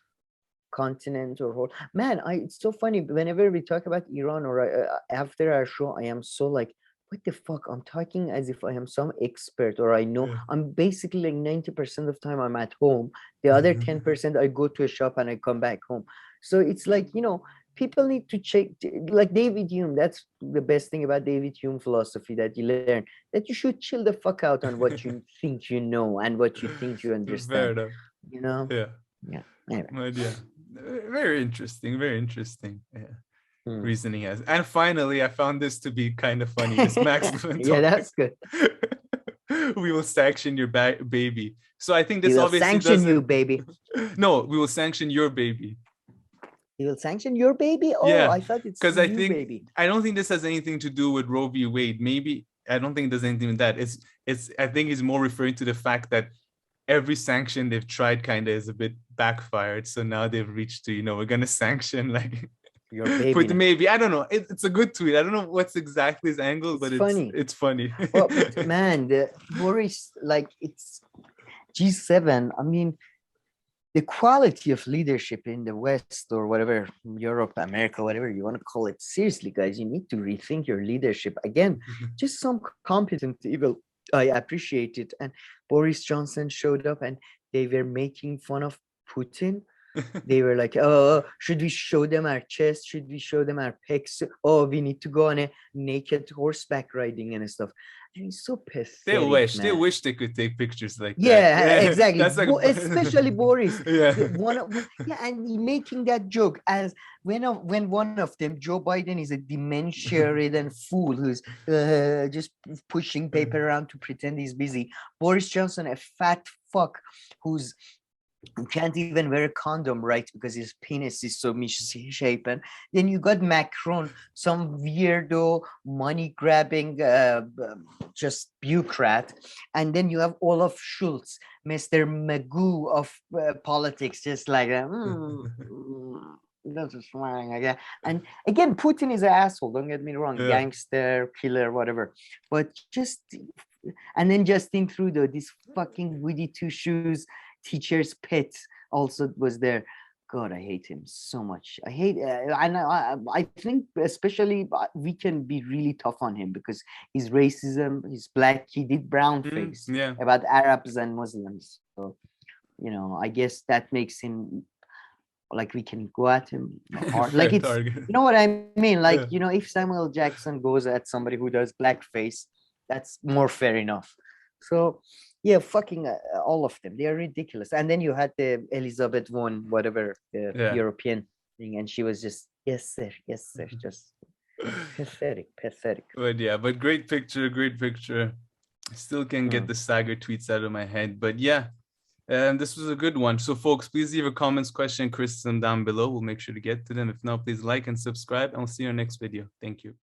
B: continent or whole man. It's so funny whenever we talk about Iran or after our show, I am so like, what the fuck? I'm talking as if I am some expert or I know. I'm basically like 90% of time I'm at home. The other 10% I go to a shop and I come back home. So it's like, people need to check, like David Hume. That's the best thing about David Hume philosophy that you learn, that you should chill the fuck out on what you think you know and what you think you
A: Fair
B: understand.
A: enough.
B: You know?
A: Yeah.
B: Yeah. Anyway.
A: But yeah. Very interesting. Very interesting. Yeah.
B: Hmm.
A: Reasoning has. And finally, I found this to be kind of funny. This Max
B: Yeah,
A: Blumenthal.
B: that's good.
A: We will sanction your baby. So I think
B: He
A: this
B: will
A: obviously
B: sanction you,
A: doesn't.
B: baby.
A: No, we will sanction your baby.
B: He will sanction your baby? Oh,
A: Yeah,
B: I thought it's
A: because
B: you, baby.
A: I don't think this has anything to do with Roe v. Wade. Maybe I don't think there's anything with that. I think he's more referring to the fact that every sanction they've tried kind of is a bit backfired. So now they've reached to, we're gonna sanction like
B: Your baby.
A: But maybe I don't know. It's a good tweet. I don't know what's exactly his angle, but
B: funny.
A: It's funny.
B: Well, but man, the Boris, like, it's G7. I mean, the quality of leadership in the West or whatever, Europe, America, whatever you want to call it. Seriously, guys, you need to rethink your leadership again. Just some competent evil. I appreciate it. And Boris Johnson showed up and they were making fun of Putin. They were like, oh, should we show them our chest? Should we show them our pecs? Oh, we need to go on a naked horseback riding and stuff. And it's so pathetic.
A: They wish they could take pictures like that.
B: Yeah, exactly.
A: That's like
B: especially Boris.
A: Yeah.
B: And making that joke as when one of them, Joe Biden, is a dementia-ridden fool who's just pushing paper around to pretend he's busy. Boris Johnson, a fat fuck who can't even wear a condom, right? Because his penis is so misshapen. Then you got Macron, some weirdo, money-grabbing, just bureaucrat. And then you have Olaf Schulz, Mr. Magoo of politics, just like that's just swearing again. And again, Putin is an asshole. Don't get me wrong, gangster, killer, whatever. But and then Justin Trudeau, this fucking Woody Two Shoes teacher's pet also was there. God, I hate him so much. I hate, and I think especially we can be really tough on him because his racism, his black, he did brown face
A: Yeah.
B: about Arabs and Muslims. So, I guess that makes him like we can go at him hard. Like it's,
A: target.
B: you know what I mean? Like,
A: Yeah.
B: if Samuel Jackson goes at somebody who does blackface, that's more fair enough. So yeah, fucking all of them. They are ridiculous. And then you had the Elizabeth one, whatever, the
A: Yeah.
B: European thing, and she was just, yes, sir, just pathetic.
A: But great picture. I still can get the Saagar tweets out of my head. But yeah, this was a good one. So folks, please leave a comments, question, criticism down below. We'll make sure to get to them. If not, please like and subscribe, and we'll see you in our next video. Thank you.